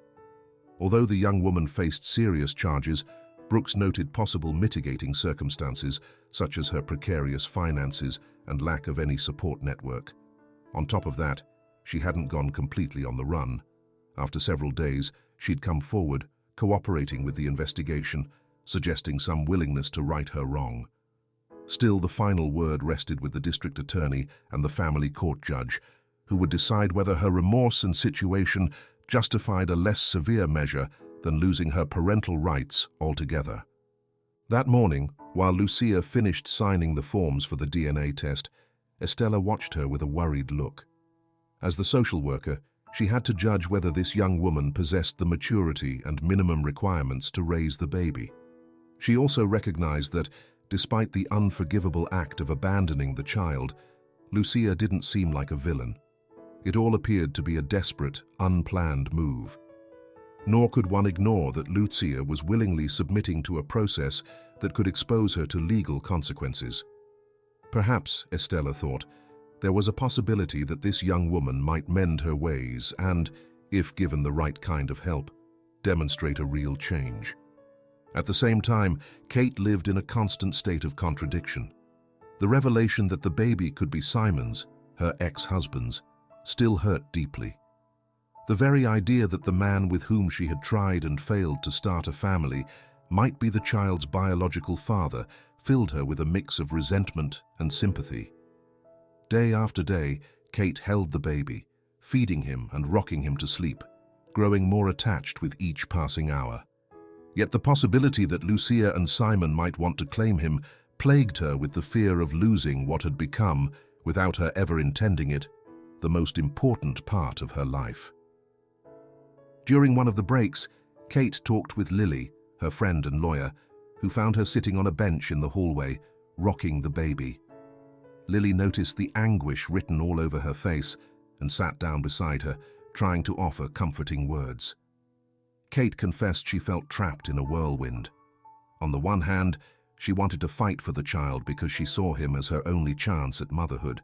Although the young woman faced serious charges, Brooks noted possible mitigating circumstances, such as her precarious finances and lack of any support network. On top of that, she hadn't gone completely on the run. After several days, she'd come forward, cooperating with the investigation, suggesting some willingness to right her wrong. Still, the final word rested with the district attorney and the family court judge, who would decide whether her remorse and situation justified a less severe measure than losing her parental rights altogether. That morning, while Lucia finished signing the forms for the DNA test, Estella watched her with a worried look. As the social worker, she had to judge whether this young woman possessed the maturity and minimum requirements to raise the baby. She also recognized that, despite the unforgivable act of abandoning the child, Lucia didn't seem like a villain. It all appeared to be a desperate, unplanned move. Nor could one ignore that Lucia was willingly submitting to a process that could expose her to legal consequences. Perhaps, Estella thought, there was a possibility that this young woman might mend her ways and, if given the right kind of help, demonstrate a real change. At the same time, Kate lived in a constant state of contradiction. The revelation that the baby could be Simon's, her ex-husband's, still hurt deeply. The very idea that the man with whom she had tried and failed to start a family might be the child's biological father filled her with a mix of resentment and sympathy. Day after day, Kate held the baby, feeding him and rocking him to sleep, growing more attached with each passing hour. Yet the possibility that Lucia and Simon might want to claim him plagued her with the fear of losing what had become, without her ever intending it, the most important part of her life. During one of the breaks, Kate talked with Lily, her friend and lawyer, who found her sitting on a bench in the hallway, rocking the baby. Lily noticed the anguish written all over her face and sat down beside her, trying to offer comforting words. Kate confessed she felt trapped in a whirlwind. On the one hand, she wanted to fight for the child because she saw him as her only chance at motherhood,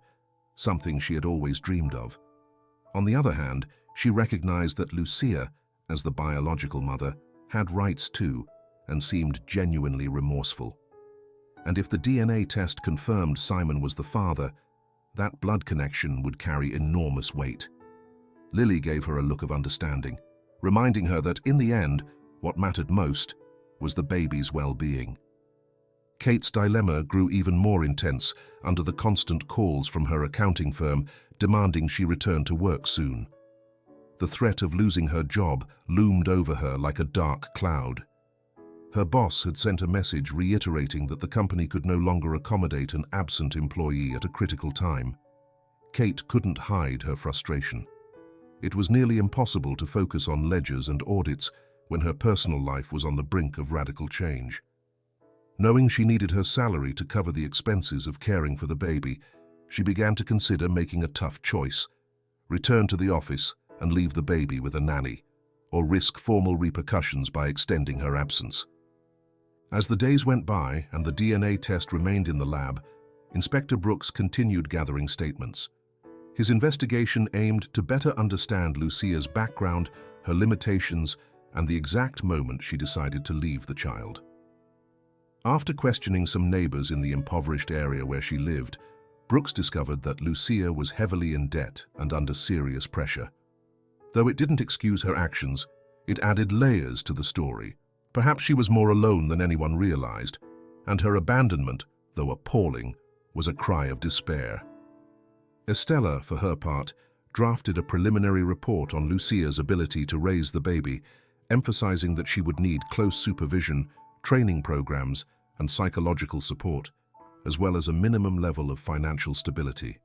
something she had always dreamed of. On the other hand, she recognized that Lucia, as the biological mother, had rights too and seemed genuinely remorseful. And if the DNA test confirmed Simon was the father, that blood connection would carry enormous weight. Lily gave her a look of understanding, reminding her that in the end, what mattered most was the baby's well-being. Kate's dilemma grew even more intense under the constant calls from her accounting firm demanding she return to work soon. The threat of losing her job loomed over her like a dark cloud. Her boss had sent a message reiterating that the company could no longer accommodate an absent employee at a critical time. Kate couldn't hide her frustration. It was nearly impossible to focus on ledgers and audits when her personal life was on the brink of radical change. Knowing she needed her salary to cover the expenses of caring for the baby, she began to consider making a tough choice: return to the office and leave the baby with a nanny, or risk formal repercussions by extending her absence. As the days went by and the DNA test remained in the lab, Inspector Brooks continued gathering statements. His investigation aimed to better understand Lucia's background, her limitations, and the exact moment she decided to leave the child. After questioning some neighbors in the impoverished area where she lived, Brooks discovered that Lucia was heavily in debt and under serious pressure. Though it didn't excuse her actions, it added layers to the story. Perhaps she was more alone than anyone realized, and her abandonment, though appalling, was a cry of despair. Estella, for her part, drafted a preliminary report on Lucia's ability to raise the baby, emphasizing that she would need close supervision, training programs, and psychological support, as well as a minimum level of financial stability.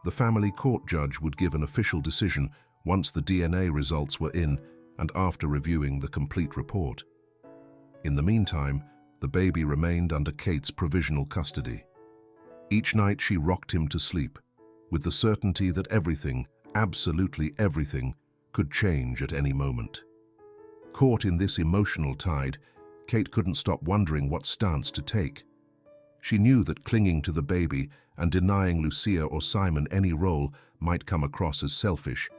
The family court judge would give an official decision once the DNA results were in and after reviewing the complete report. In the meantime, the baby remained under Kate's provisional custody. Each night she rocked him to sleep, with the certainty that everything, absolutely everything, could change at any moment. Caught in this emotional tide, Kate couldn't stop wondering what stance to take. She knew that clinging to the baby and denying Lucia or Simon any role might come across as selfish,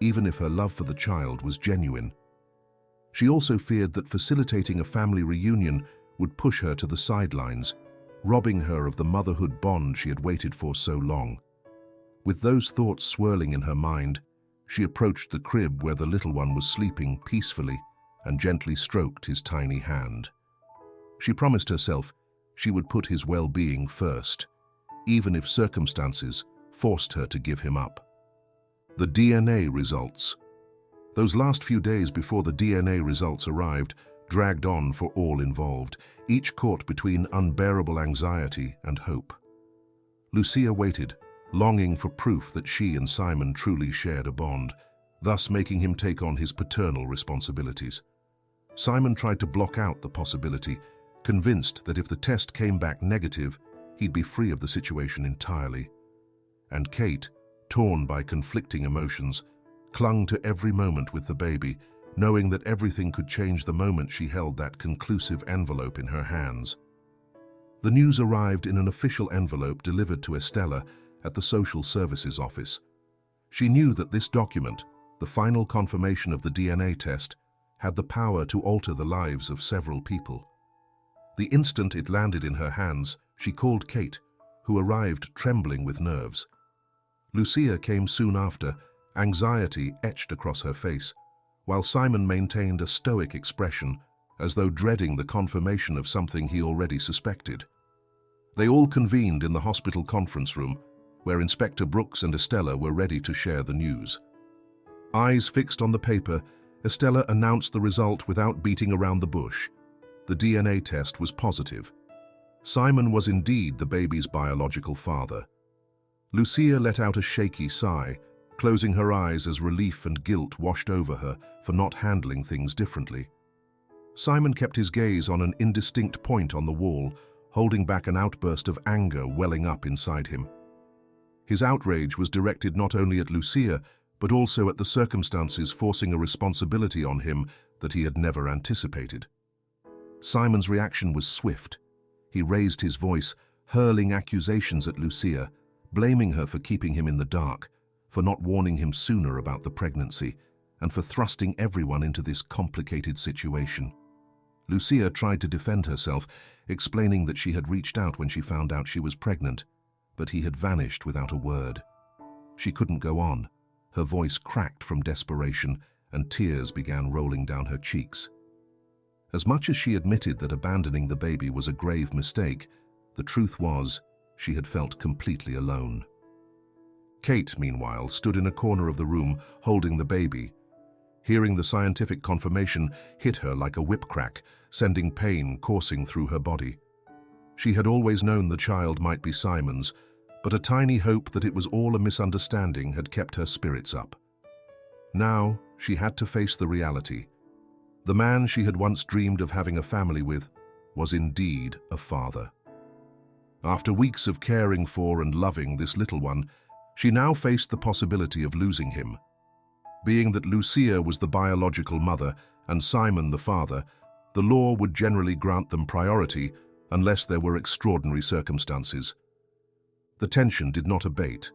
even if her love for the child was genuine. She also feared that facilitating a family reunion would push her to the sidelines, robbing her of the motherhood bond she had waited for so long. With those thoughts swirling in her mind, she approached the crib where the little one was sleeping peacefully and gently stroked his tiny hand. She promised herself she would put his well-being first, even if circumstances forced her to give him up. The DNA results. Those last few days before the DNA results arrived dragged on for all involved, each caught between unbearable anxiety and hope. Lucia waited, longing for proof that she and Simon truly shared a bond, thus making him take on his paternal responsibilities. Simon tried to block out the possibility, convinced that if the test came back negative, he'd be free of the situation entirely. And Kate, torn by conflicting emotions, clung to every moment with the baby, knowing that everything could change the moment she held that conclusive envelope in her hands. The news arrived in an official envelope delivered to Estella at the Social Services Office. She knew that this document, the final confirmation of the DNA test, had the power to alter the lives of several people. The instant it landed in her hands, she called Kate, who arrived trembling with nerves. Lucia came soon after, anxiety etched across her face, while Simon maintained a stoic expression, as though dreading the confirmation of something he already suspected. They all convened in the hospital conference room, where Inspector Brooks and Estella were ready to share the news. Eyes fixed on the paper, Estella announced the result without beating around the bush. The DNA test was positive. Simon was indeed the baby's biological father. Lucia let out a shaky sigh, closing her eyes as relief and guilt washed over her for not handling things differently. Simon kept his gaze on an indistinct point on the wall, holding back an outburst of anger welling up inside him. His outrage was directed not only at Lucia, but also at the circumstances forcing a responsibility on him that he had never anticipated. Simon's reaction was swift. He raised his voice, hurling accusations at Lucia, blaming her for keeping him in the dark, for not warning him sooner about the pregnancy, and for thrusting everyone into this complicated situation. Lucia tried to defend herself, explaining that she had reached out when she found out she was pregnant, but he had vanished without a word. She couldn't go on. Her voice cracked from desperation, and tears began rolling down her cheeks. As much as she admitted that abandoning the baby was a grave mistake, the truth was she had felt completely alone. Kate, meanwhile, stood in a corner of the room holding the baby. Hearing the scientific confirmation hit her like a whip crack, sending pain coursing through her body. She had always known the child might be Simon's, but a tiny hope that it was all a misunderstanding had kept her spirits up. Now she had to face the reality. The man she had once dreamed of having a family with was indeed a father. After weeks of caring for and loving this little one, she now faced the possibility of losing him. Being that Lucia was the biological mother and Simon the father, the law would generally grant them priority unless there were extraordinary circumstances. The tension did not abate.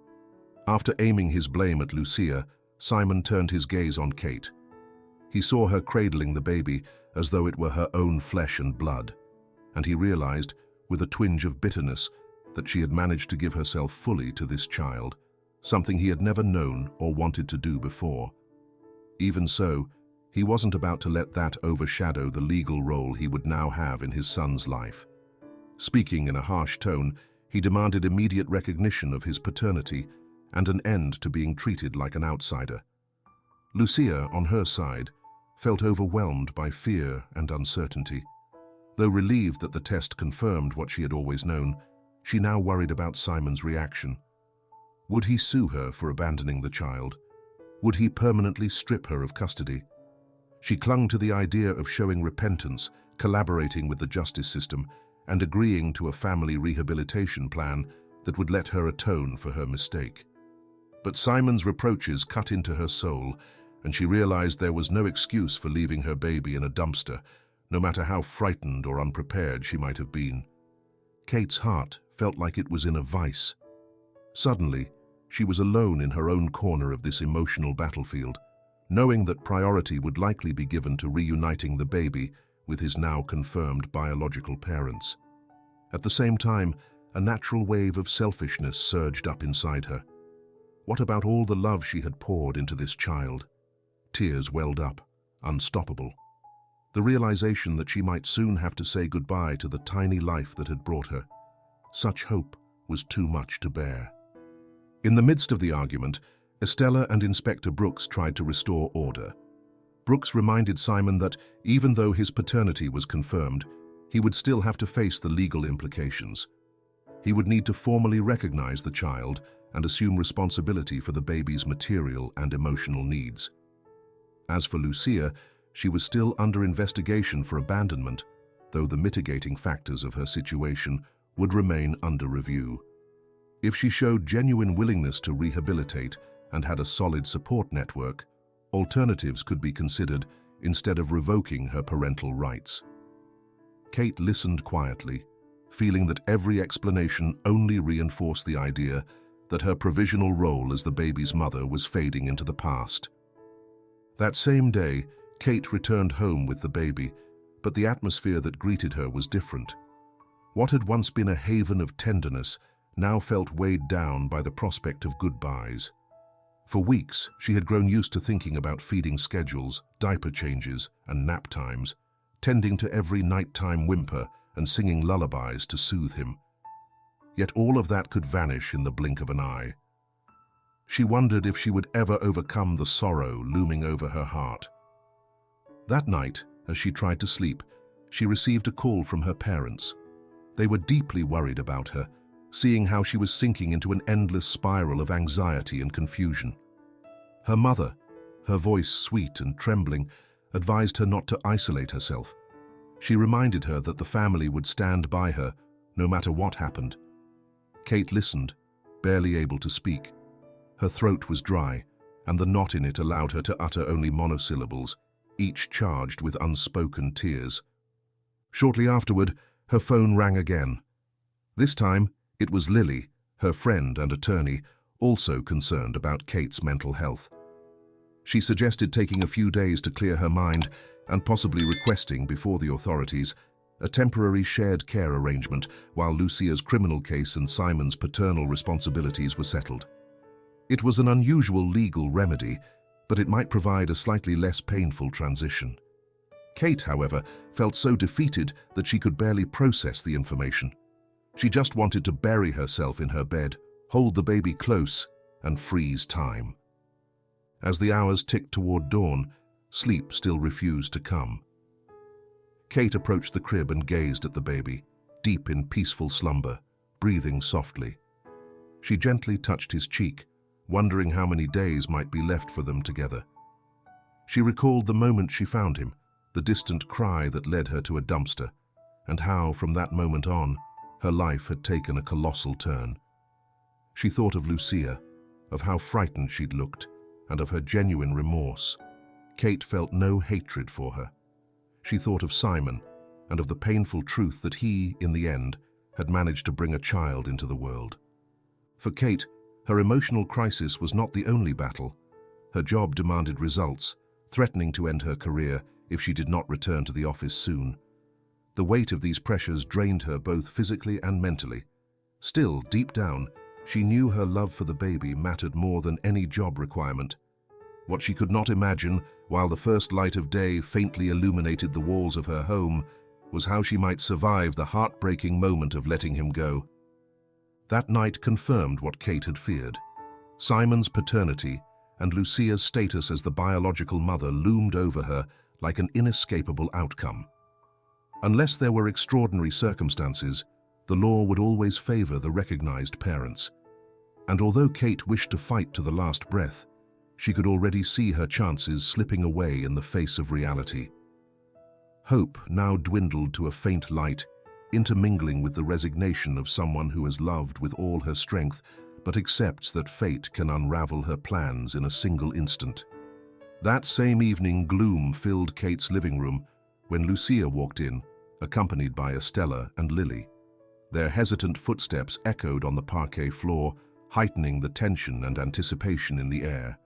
After aiming his blame at Lucia, Simon turned his gaze on Kate. He saw her cradling the baby as though it were her own flesh and blood, and he realized, with a twinge of bitterness, that she had managed to give herself fully to this child, something he had never known or wanted to do before. Even so, he wasn't about to let that overshadow the legal role he would now have in his son's life. Speaking in a harsh tone, he demanded immediate recognition of his paternity and an end to being treated like an outsider. Lucia, on her side, felt overwhelmed by fear and uncertainty. Though relieved that the test confirmed what she had always known, she now worried about Simon's reaction. Would he sue her for abandoning the child? Would he permanently strip her of custody? She clung to the idea of showing repentance, collaborating with the justice system, and agreeing to a family rehabilitation plan that would let her atone for her mistake. But Simon's reproaches cut into her soul, and she realized there was no excuse for leaving her baby in a dumpster, no matter how frightened or unprepared she might have been. Kate's heart felt like it was in a vice. Suddenly, she was alone in her own corner of this emotional battlefield, knowing that priority would likely be given to reuniting the baby with his now confirmed biological parents. At the same time, a natural wave of selfishness surged up inside her. What about all the love she had poured into this child? Tears welled up, unstoppable. The realization that she might soon have to say goodbye to the tiny life that had brought her. Such hope was too much to bear. In the midst of the argument, Estella and Inspector Brooks tried to restore order. Brooks reminded Simon that, even though his paternity was confirmed, he would still have to face the legal implications. He would need to formally recognize the child and assume responsibility for the baby's material and emotional needs. As for Lucia, she was still under investigation for abandonment, though the mitigating factors of her situation would remain under review. If she showed genuine willingness to rehabilitate and had a solid support network, alternatives could be considered instead of revoking her parental rights. Kate listened quietly, feeling that every explanation only reinforced the idea that her provisional role as the baby's mother was fading into the past. That same day, Kate returned home with the baby, but the atmosphere that greeted her was different. What had once been a haven of tenderness now felt weighed down by the prospect of goodbyes. For weeks, she had grown used to thinking about feeding schedules, diaper changes, and nap times, tending to every nighttime whimper and singing lullabies to soothe him. Yet all of that could vanish in the blink of an eye. She wondered if she would ever overcome the sorrow looming over her heart. That night, as she tried to sleep, she received a call from her parents. They were deeply worried about her, seeing how she was sinking into an endless spiral of anxiety and confusion. Her mother, her voice sweet and trembling, advised her not to isolate herself. She reminded her that the family would stand by her, no matter what happened. Kate listened, barely able to speak. Her throat was dry, and the knot in it allowed her to utter only monosyllables, each charged with unspoken tears. Shortly afterward, her phone rang again. This time, it was Lily, her friend and attorney, also concerned about Kate's mental health. She suggested taking a few days to clear her mind and possibly requesting before the authorities a temporary shared care arrangement while Lucia's criminal case and Simon's paternal responsibilities were settled. It was an unusual legal remedy, but it might provide a slightly less painful transition. Kate, however, felt so defeated that she could barely process the information. She just wanted to bury herself in her bed, hold the baby close, and freeze time. As the hours ticked toward dawn, sleep still refused to come. Kate approached the crib and gazed at the baby, deep in peaceful slumber, breathing softly. She gently touched his cheek, wondering how many days might be left for them together. She recalled the moment she found him, the distant cry that led her to a dumpster, and how, from that moment on, her life had taken a colossal turn. She thought of Lucia, of how frightened she'd looked, and of her genuine remorse. Kate felt no hatred for her. She thought of Simon, and of the painful truth that he, in the end, had managed to bring a child into the world. For Kate, her emotional crisis was not the only battle. Her job demanded results, threatening to end her career if she did not return to the office soon. The weight of these pressures drained her both physically and mentally. Still, deep down, she knew her love for the baby mattered more than any job requirement. What she could not imagine, while the first light of day faintly illuminated the walls of her home, was how she might survive the heartbreaking moment of letting him go. That night confirmed what Kate had feared. Simon's paternity and Lucia's status as the biological mother loomed over her like an inescapable outcome. Unless there were extraordinary circumstances, the law would always favor the recognized parents. And although Kate wished to fight to the last breath, she could already see her chances slipping away in the face of reality. Hope now dwindled to a faint light, intermingling with the resignation of someone who has loved with all her strength, but accepts that fate can unravel her plans in a single instant. That same evening, gloom filled Kate's living room when Lucia walked in, accompanied by Estella and Lily. Their hesitant footsteps echoed on the parquet floor, heightening the tension and anticipation in the air.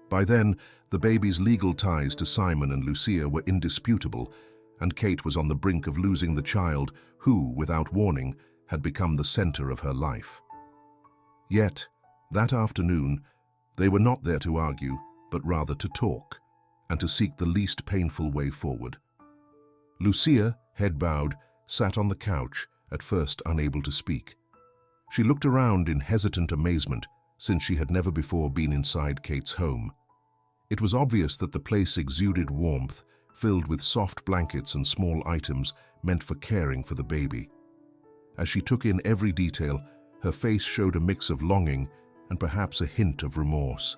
By then, the baby's legal ties to Simon and Lucia were indisputable, and Kate was on the brink of losing the child who, without warning, had become the center of her life. Yet, that afternoon, they were not there to argue, but rather to talk, and to seek the least painful way forward. Lucia, head bowed, sat on the couch, at first unable to speak. She looked around in hesitant amazement, since she had never before been inside Kate's home. It was obvious that the place exuded warmth, filled with soft blankets and small items meant for caring for the baby. As she took in every detail, her face showed a mix of longing and perhaps a hint of remorse.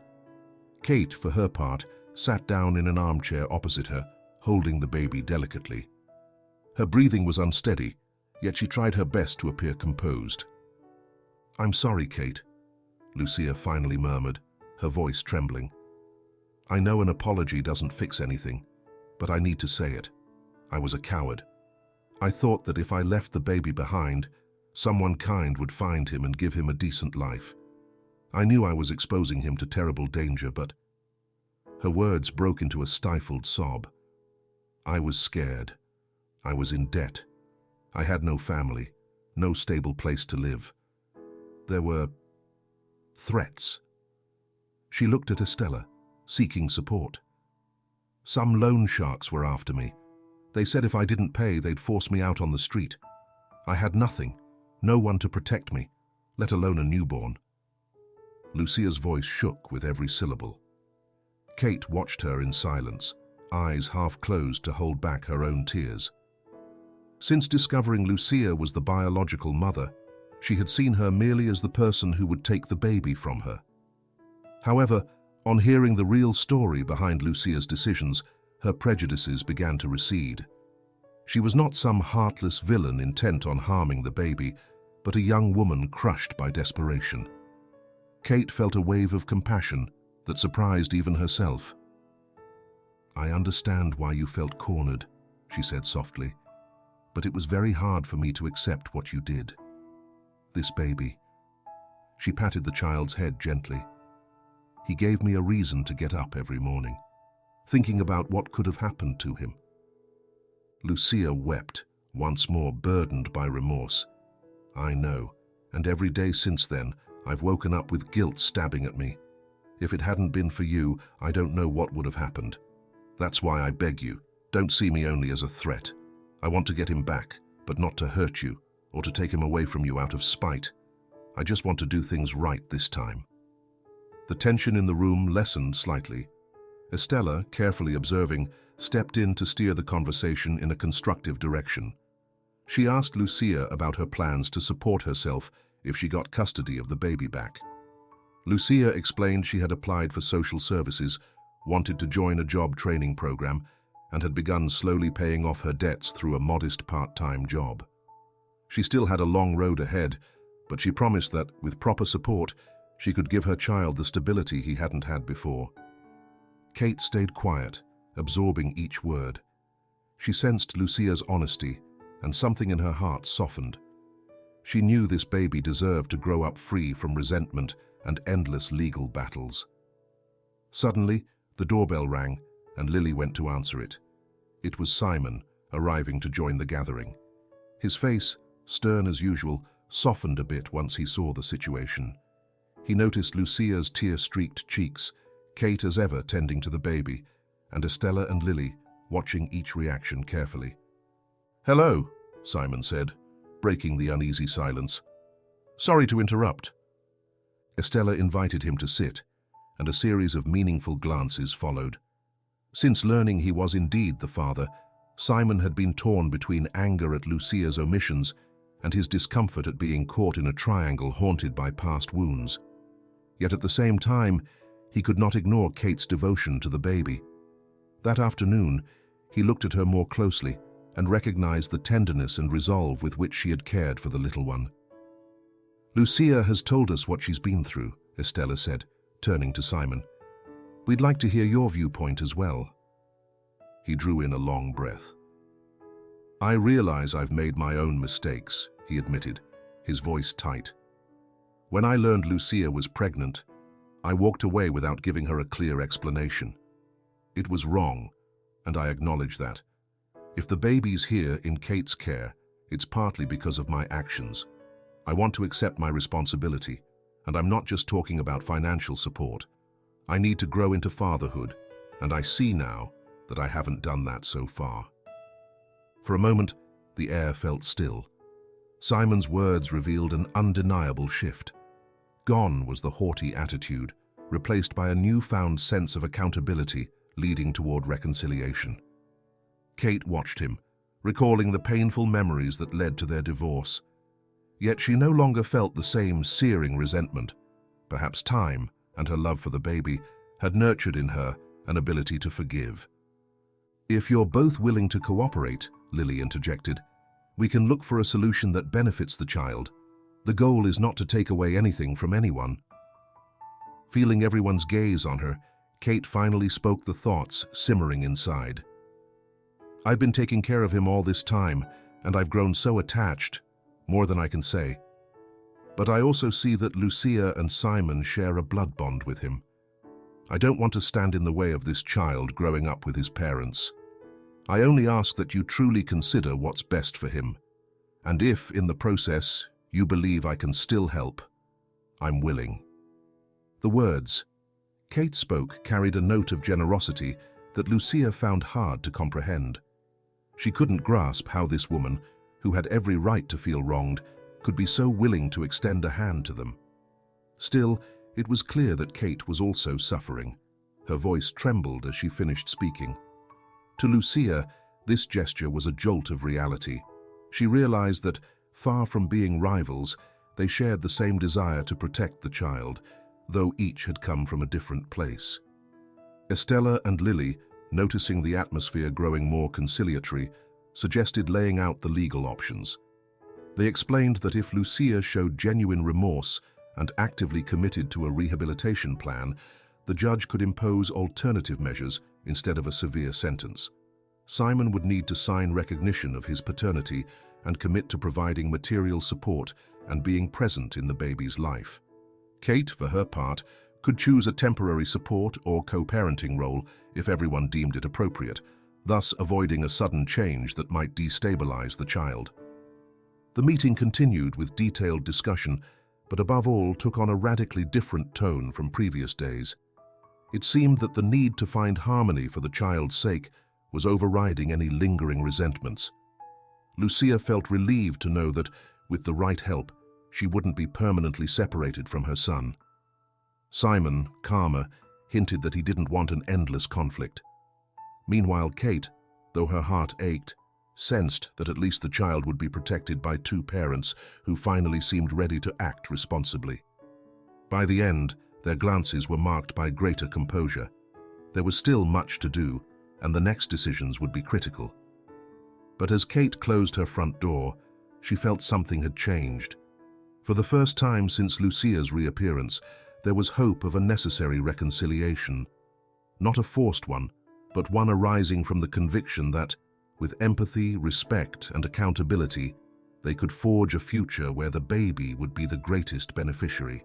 Kate, for her part, sat down in an armchair opposite her, holding the baby delicately. Her breathing was unsteady, yet she tried her best to appear composed. "I'm sorry, Kate," Lucia finally murmured, her voice trembling. "I know an apology doesn't fix anything, but I need to say it. I was a coward. I thought that if I left the baby behind, someone kind would find him and give him a decent life. I knew I was exposing him to terrible danger, but..." Her words broke into a stifled sob. "I was scared. I was in debt. I had no family, no stable place to live. There were threats." She looked at Estella, seeking support. "Some loan sharks were after me. They said if I didn't pay, they'd force me out on the street. I had nothing, no one to protect me, let alone a newborn." Lucia's voice shook with every syllable. Kate watched her in silence, eyes half closed to hold back her own tears. Since discovering Lucia was the biological mother, she had seen her merely as the person who would take the baby from her. However, on hearing the real story behind Lucia's decisions, her prejudices began to recede. She was not some heartless villain intent on harming the baby, but a young woman crushed by desperation. Kate felt a wave of compassion that surprised even herself. "I understand why you felt cornered," she said softly, "but it was very hard for me to accept what you did. This baby." She patted the child's head gently. "He gave me a reason to get up every morning, thinking about what could have happened to him." Lucia wept, once more burdened by remorse. "I know, and every day since then, I've woken up with guilt stabbing at me. If it hadn't been for you, I don't know what would have happened. That's why I beg you, don't see me only as a threat. I want to get him back, but not to hurt you, or to take him away from you out of spite. I just want to do things right this time." The tension in the room lessened slightly. Estella, carefully observing, stepped in to steer the conversation in a constructive direction. She asked Lucia about her plans to support herself if she got custody of the baby back. Lucia explained she had applied for social services, wanted to join a job training program, and had begun slowly paying off her debts through a modest part-time job. She still had a long road ahead, but she promised that, with proper support, she could give her child the stability he hadn't had before. Kate stayed quiet, absorbing each word. She sensed Lucia's honesty, and something in her heart softened. She knew this baby deserved to grow up free from resentment and endless legal battles. Suddenly, the doorbell rang, and Lily went to answer it. It was Simon, arriving to join the gathering. His face, stern as usual, softened a bit once he saw the situation. He noticed Lucia's tear-streaked cheeks, Kate as ever tending to the baby, and Estella and Lily watching each reaction carefully. "Hello," Simon said, breaking the uneasy silence. "Sorry to interrupt." Estella invited him to sit, and a series of meaningful glances followed. Since learning he was indeed the father, Simon had been torn between anger at Lucia's omissions and his discomfort at being caught in a triangle haunted by past wounds. Yet at the same time, he could not ignore Kate's devotion to the baby. That afternoon, he looked at her more closely and recognized the tenderness and resolve with which she had cared for the little one. "Lucia has told us what she's been through," Estella said, turning to Simon. "We'd like to hear your viewpoint as well." He drew in a long breath. "I realize I've made my own mistakes," he admitted, his voice tight. "When I learned Lucia was pregnant, I walked away without giving her a clear explanation. It was wrong, and I acknowledge that. If the baby's here in Kate's care, it's partly because of my actions. I want to accept my responsibility, and I'm not just talking about financial support. I need to grow into fatherhood, and I see now that I haven't done that so far." For a moment, the air felt still. Simon's words revealed an undeniable shift. Gone was the haughty attitude, replaced by a newfound sense of accountability leading toward reconciliation. Kate watched him, recalling the painful memories that led to their divorce. Yet she no longer felt the same searing resentment. Perhaps time and her love for the baby had nurtured in her an ability to forgive. "If you're both willing to cooperate," Lily interjected, "we can look for a solution that benefits the child. The goal is not to take away anything from anyone." Feeling everyone's gaze on her, Kate finally spoke the thoughts simmering inside. "I've been taking care of him all this time, and I've grown so attached, more than I can say. But I also see that Lucia and Simon share a blood bond with him. I don't want to stand in the way of this child growing up with his parents. I only ask that you truly consider what's best for him. And if, in the process, you believe I can still help, I'm willing." The words Kate spoke carried a note of generosity that Lucia found hard to comprehend. She couldn't grasp how this woman, who had every right to feel wronged, could be so willing to extend a hand to them. Still, it was clear that Kate was also suffering. Her voice trembled as she finished speaking. To Lucia, this gesture was a jolt of reality. She realized that, far from being rivals, they shared the same desire to protect the child, though each had come from a different place. Estella and Lily, noticing the atmosphere growing more conciliatory, suggested laying out the legal options. They explained that if Lucia showed genuine remorse and actively committed to a rehabilitation plan, the judge could impose alternative measures, instead of a severe sentence. Simon would need to sign recognition of his paternity and commit to providing material support and being present in the baby's life. Kate, for her part, could choose a temporary support or co-parenting role if everyone deemed it appropriate, thus avoiding a sudden change that might destabilize the child. The meeting continued with detailed discussion, but above all took on a radically different tone from previous days. It seemed that the need to find harmony for the child's sake was overriding any lingering resentments. Lucia felt relieved to know that, with the right help, she wouldn't be permanently separated from her son. Simon, calmer, hinted that he didn't want an endless conflict. Meanwhile, Kate, though her heart ached, sensed that at least the child would be protected by two parents who finally seemed ready to act responsibly. By the end, their glances were marked by greater composure. There was still much to do, and the next decisions would be critical. But as Kate closed her front door, she felt something had changed. For the first time since Lucia's reappearance, there was hope of a necessary reconciliation. Not a forced one, but one arising from the conviction that, with empathy, respect, and accountability, they could forge a future where the baby would be the greatest beneficiary.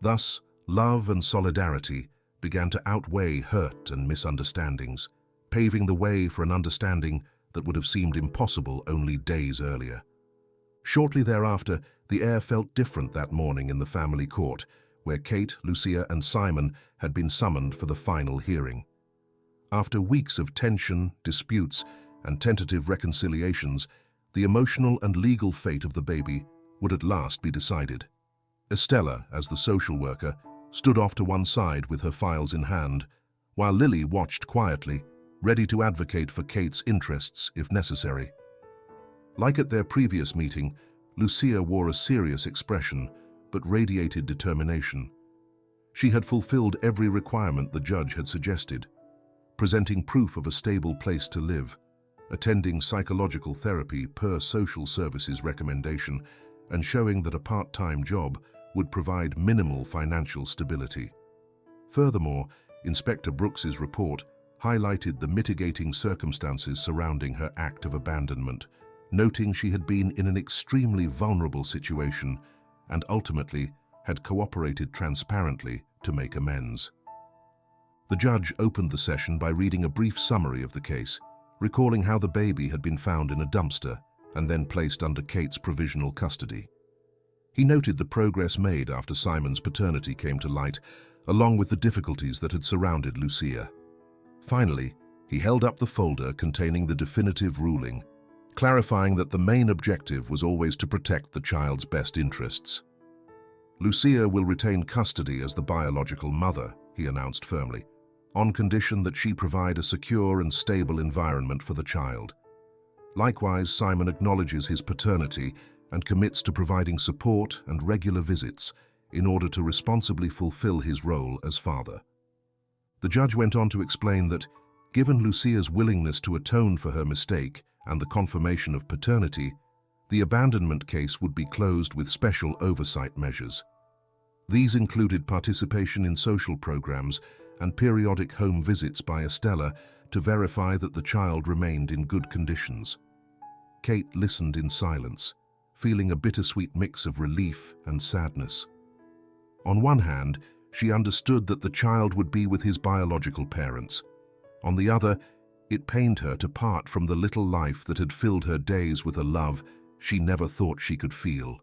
Thus, love and solidarity began to outweigh hurt and misunderstandings, paving the way for an understanding that would have seemed impossible only days earlier. Shortly thereafter, the air felt different that morning in the family court, where Kate, Lucia, and Simon had been summoned for the final hearing. After weeks of tension, disputes, and tentative reconciliations, the emotional and legal fate of the baby would at last be decided. Estella, as the social worker, stood off to one side with her files in hand, while Lily watched quietly, ready to advocate for Kate's interests if necessary. Like at their previous meeting, Lucia wore a serious expression, but radiated determination. She had fulfilled every requirement the judge had suggested, presenting proof of a stable place to live, attending psychological therapy per social services recommendation, and showing that a part-time job would provide minimal financial stability. Furthermore, Inspector Brooks's report highlighted the mitigating circumstances surrounding her act of abandonment, noting she had been in an extremely vulnerable situation and ultimately had cooperated transparently to make amends. The judge opened the session by reading a brief summary of the case, recalling how the baby had been found in a dumpster and then placed under Kate's provisional custody. He noted the progress made after Simon's paternity came to light, along with the difficulties that had surrounded Lucia. Finally, he held up the folder containing the definitive ruling, clarifying that the main objective was always to protect the child's best interests. Lucia will retain custody as the biological mother, he announced firmly, on condition that she provide a secure and stable environment for the child. Likewise, Simon acknowledges his paternity and commits to providing support and regular visits in order to responsibly fulfill his role as father. The judge went on to explain that, given Lucia's willingness to atone for her mistake and the confirmation of paternity, the abandonment case would be closed with special oversight measures. These included participation in social programs and periodic home visits by Estella to verify that the child remained in good conditions. Kate listened in silence, feeling a bittersweet mix of relief and sadness. On one hand, she understood that the child would be with his biological parents. On the other, it pained her to part from the little life that had filled her days with a love she never thought she could feel.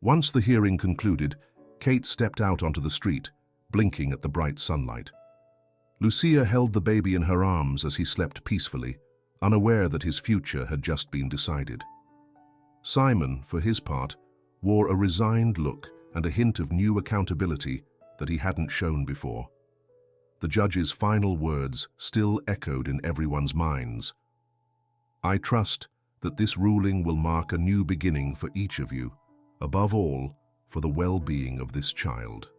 Once the hearing concluded, Kate stepped out onto the street, blinking at the bright sunlight. Lucia held the baby in her arms as he slept peacefully, unaware that his future had just been decided. Simon, for his part, wore a resigned look and a hint of new accountability that he hadn't shown before. The judge's final words still echoed in everyone's minds. "I trust that this ruling will mark a new beginning for each of you, above all, for the well-being of this child."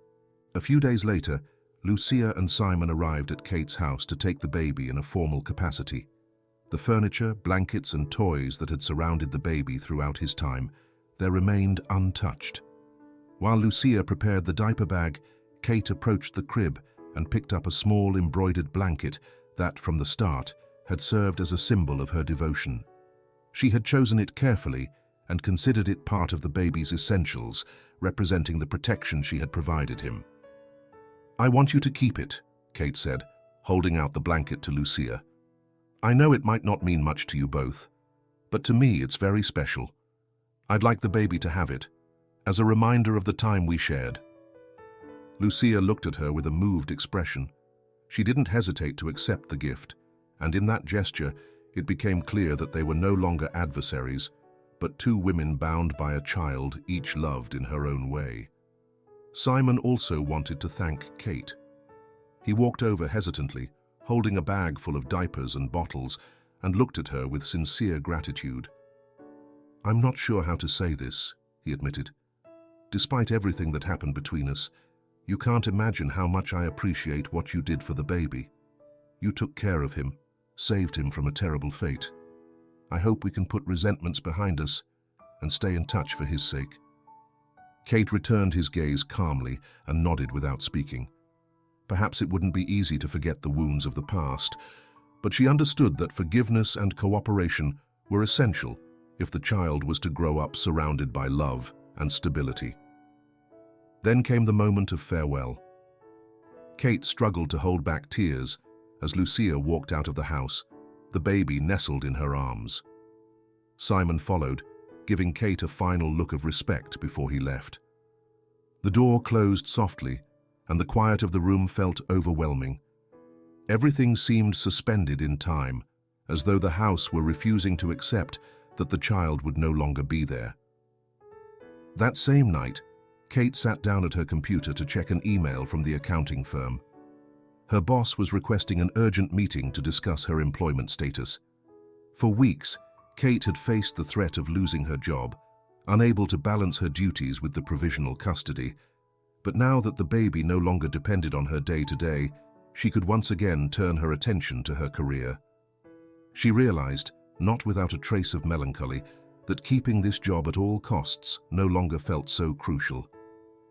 A few days later, Lucia and Simon arrived at Kate's house to take the baby in a formal capacity. The furniture, blankets, and toys that had surrounded the baby throughout his time, they remained untouched. While Lucia prepared the diaper bag, Kate approached the crib and picked up a small embroidered blanket that, from the start, had served as a symbol of her devotion. She had chosen it carefully and considered it part of the baby's essentials, representing the protection she had provided him. "I want you to keep it," Kate said, holding out the blanket to Lucia. "I know it might not mean much to you both, but to me it's very special. I'd like the baby to have it, as a reminder of the time we shared." Lucia looked at her with a moved expression. She didn't hesitate to accept the gift, and in that gesture, it became clear that they were no longer adversaries, but two women bound by a child each loved in her own way. Simon also wanted to thank Kate. He walked over hesitantly, holding a bag full of diapers and bottles, and looked at her with sincere gratitude. "I'm not sure how to say this," he admitted. "Despite everything that happened between us, you can't imagine how much I appreciate what you did for the baby. You took care of him, saved him from a terrible fate. I hope we can put resentments behind us and stay in touch for his sake." Kate returned his gaze calmly and nodded without speaking. Perhaps it wouldn't be easy to forget the wounds of the past, but she understood that forgiveness and cooperation were essential if the child was to grow up surrounded by love and stability. Then came the moment of farewell. Kate struggled to hold back tears as Lucia walked out of the house, the baby nestled in her arms. Simon followed, giving Kate a final look of respect before he left. The door closed softly, and the quiet of the room felt overwhelming. Everything seemed suspended in time, as though the house were refusing to accept that the child would no longer be there. That same night, Kate sat down at her computer to check an email from the accounting firm. Her boss was requesting an urgent meeting to discuss her employment status. For weeks, Kate had faced the threat of losing her job, unable to balance her duties with the provisional custody. But now that the baby no longer depended on her day-to-day, she could once again turn her attention to her career. She realized, not without a trace of melancholy, that keeping this job at all costs no longer felt so crucial.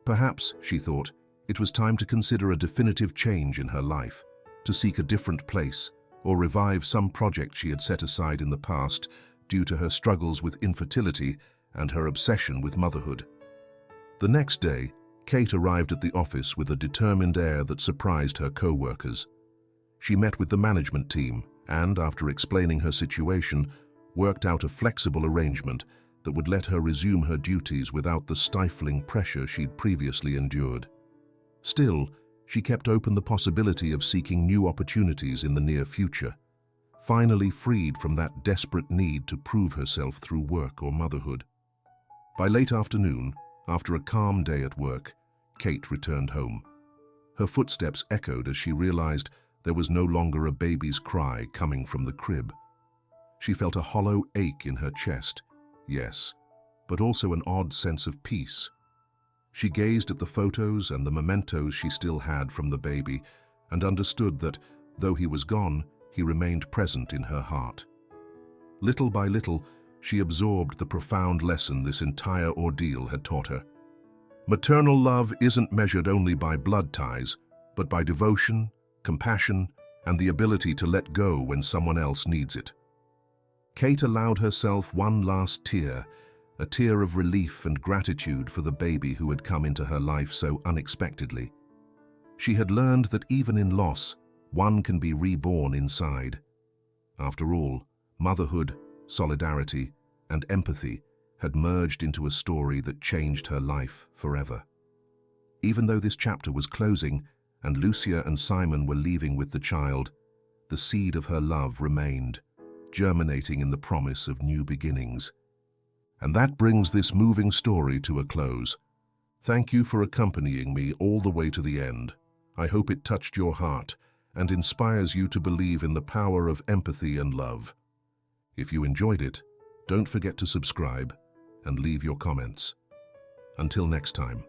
Perhaps, she thought, it was time to consider a definitive change in her life, to seek a different place, or revive some project she had set aside in the past due to her struggles with infertility and her obsession with motherhood. The next day, Kate arrived at the office with a determined air that surprised her co-workers. She met with the management team and, after explaining her situation, worked out a flexible arrangement that would let her resume her duties without the stifling pressure she'd previously endured. Still, she kept open the possibility of seeking new opportunities in the near future, finally freed from that desperate need to prove herself through work or motherhood. By late afternoon, after a calm day at work, Kate returned home. Her footsteps echoed as she realized there was no longer a baby's cry coming from the crib. She felt a hollow ache in her chest, yes, but also an odd sense of peace. She gazed at the photos and the mementos she still had from the baby and understood that, though he was gone, he remained present in her heart. Little by little, she absorbed the profound lesson this entire ordeal had taught her. Maternal love isn't measured only by blood ties, but by devotion, compassion, and the ability to let go when someone else needs it. Kate allowed herself one last tear, a tear of relief and gratitude for the baby who had come into her life so unexpectedly. She had learned that even in loss, one can be reborn inside. After all, motherhood, solidarity, and empathy had merged into a story that changed her life forever. Even though this chapter was closing and Lucia and Simon were leaving with the child, the seed of her love remained, germinating in the promise of new beginnings. And that brings this moving story to a close. Thank you for accompanying me all the way to the end. I hope it touched your heart and inspires you to believe in the power of empathy and love. If you enjoyed it, don't forget to subscribe and leave your comments. Until next time.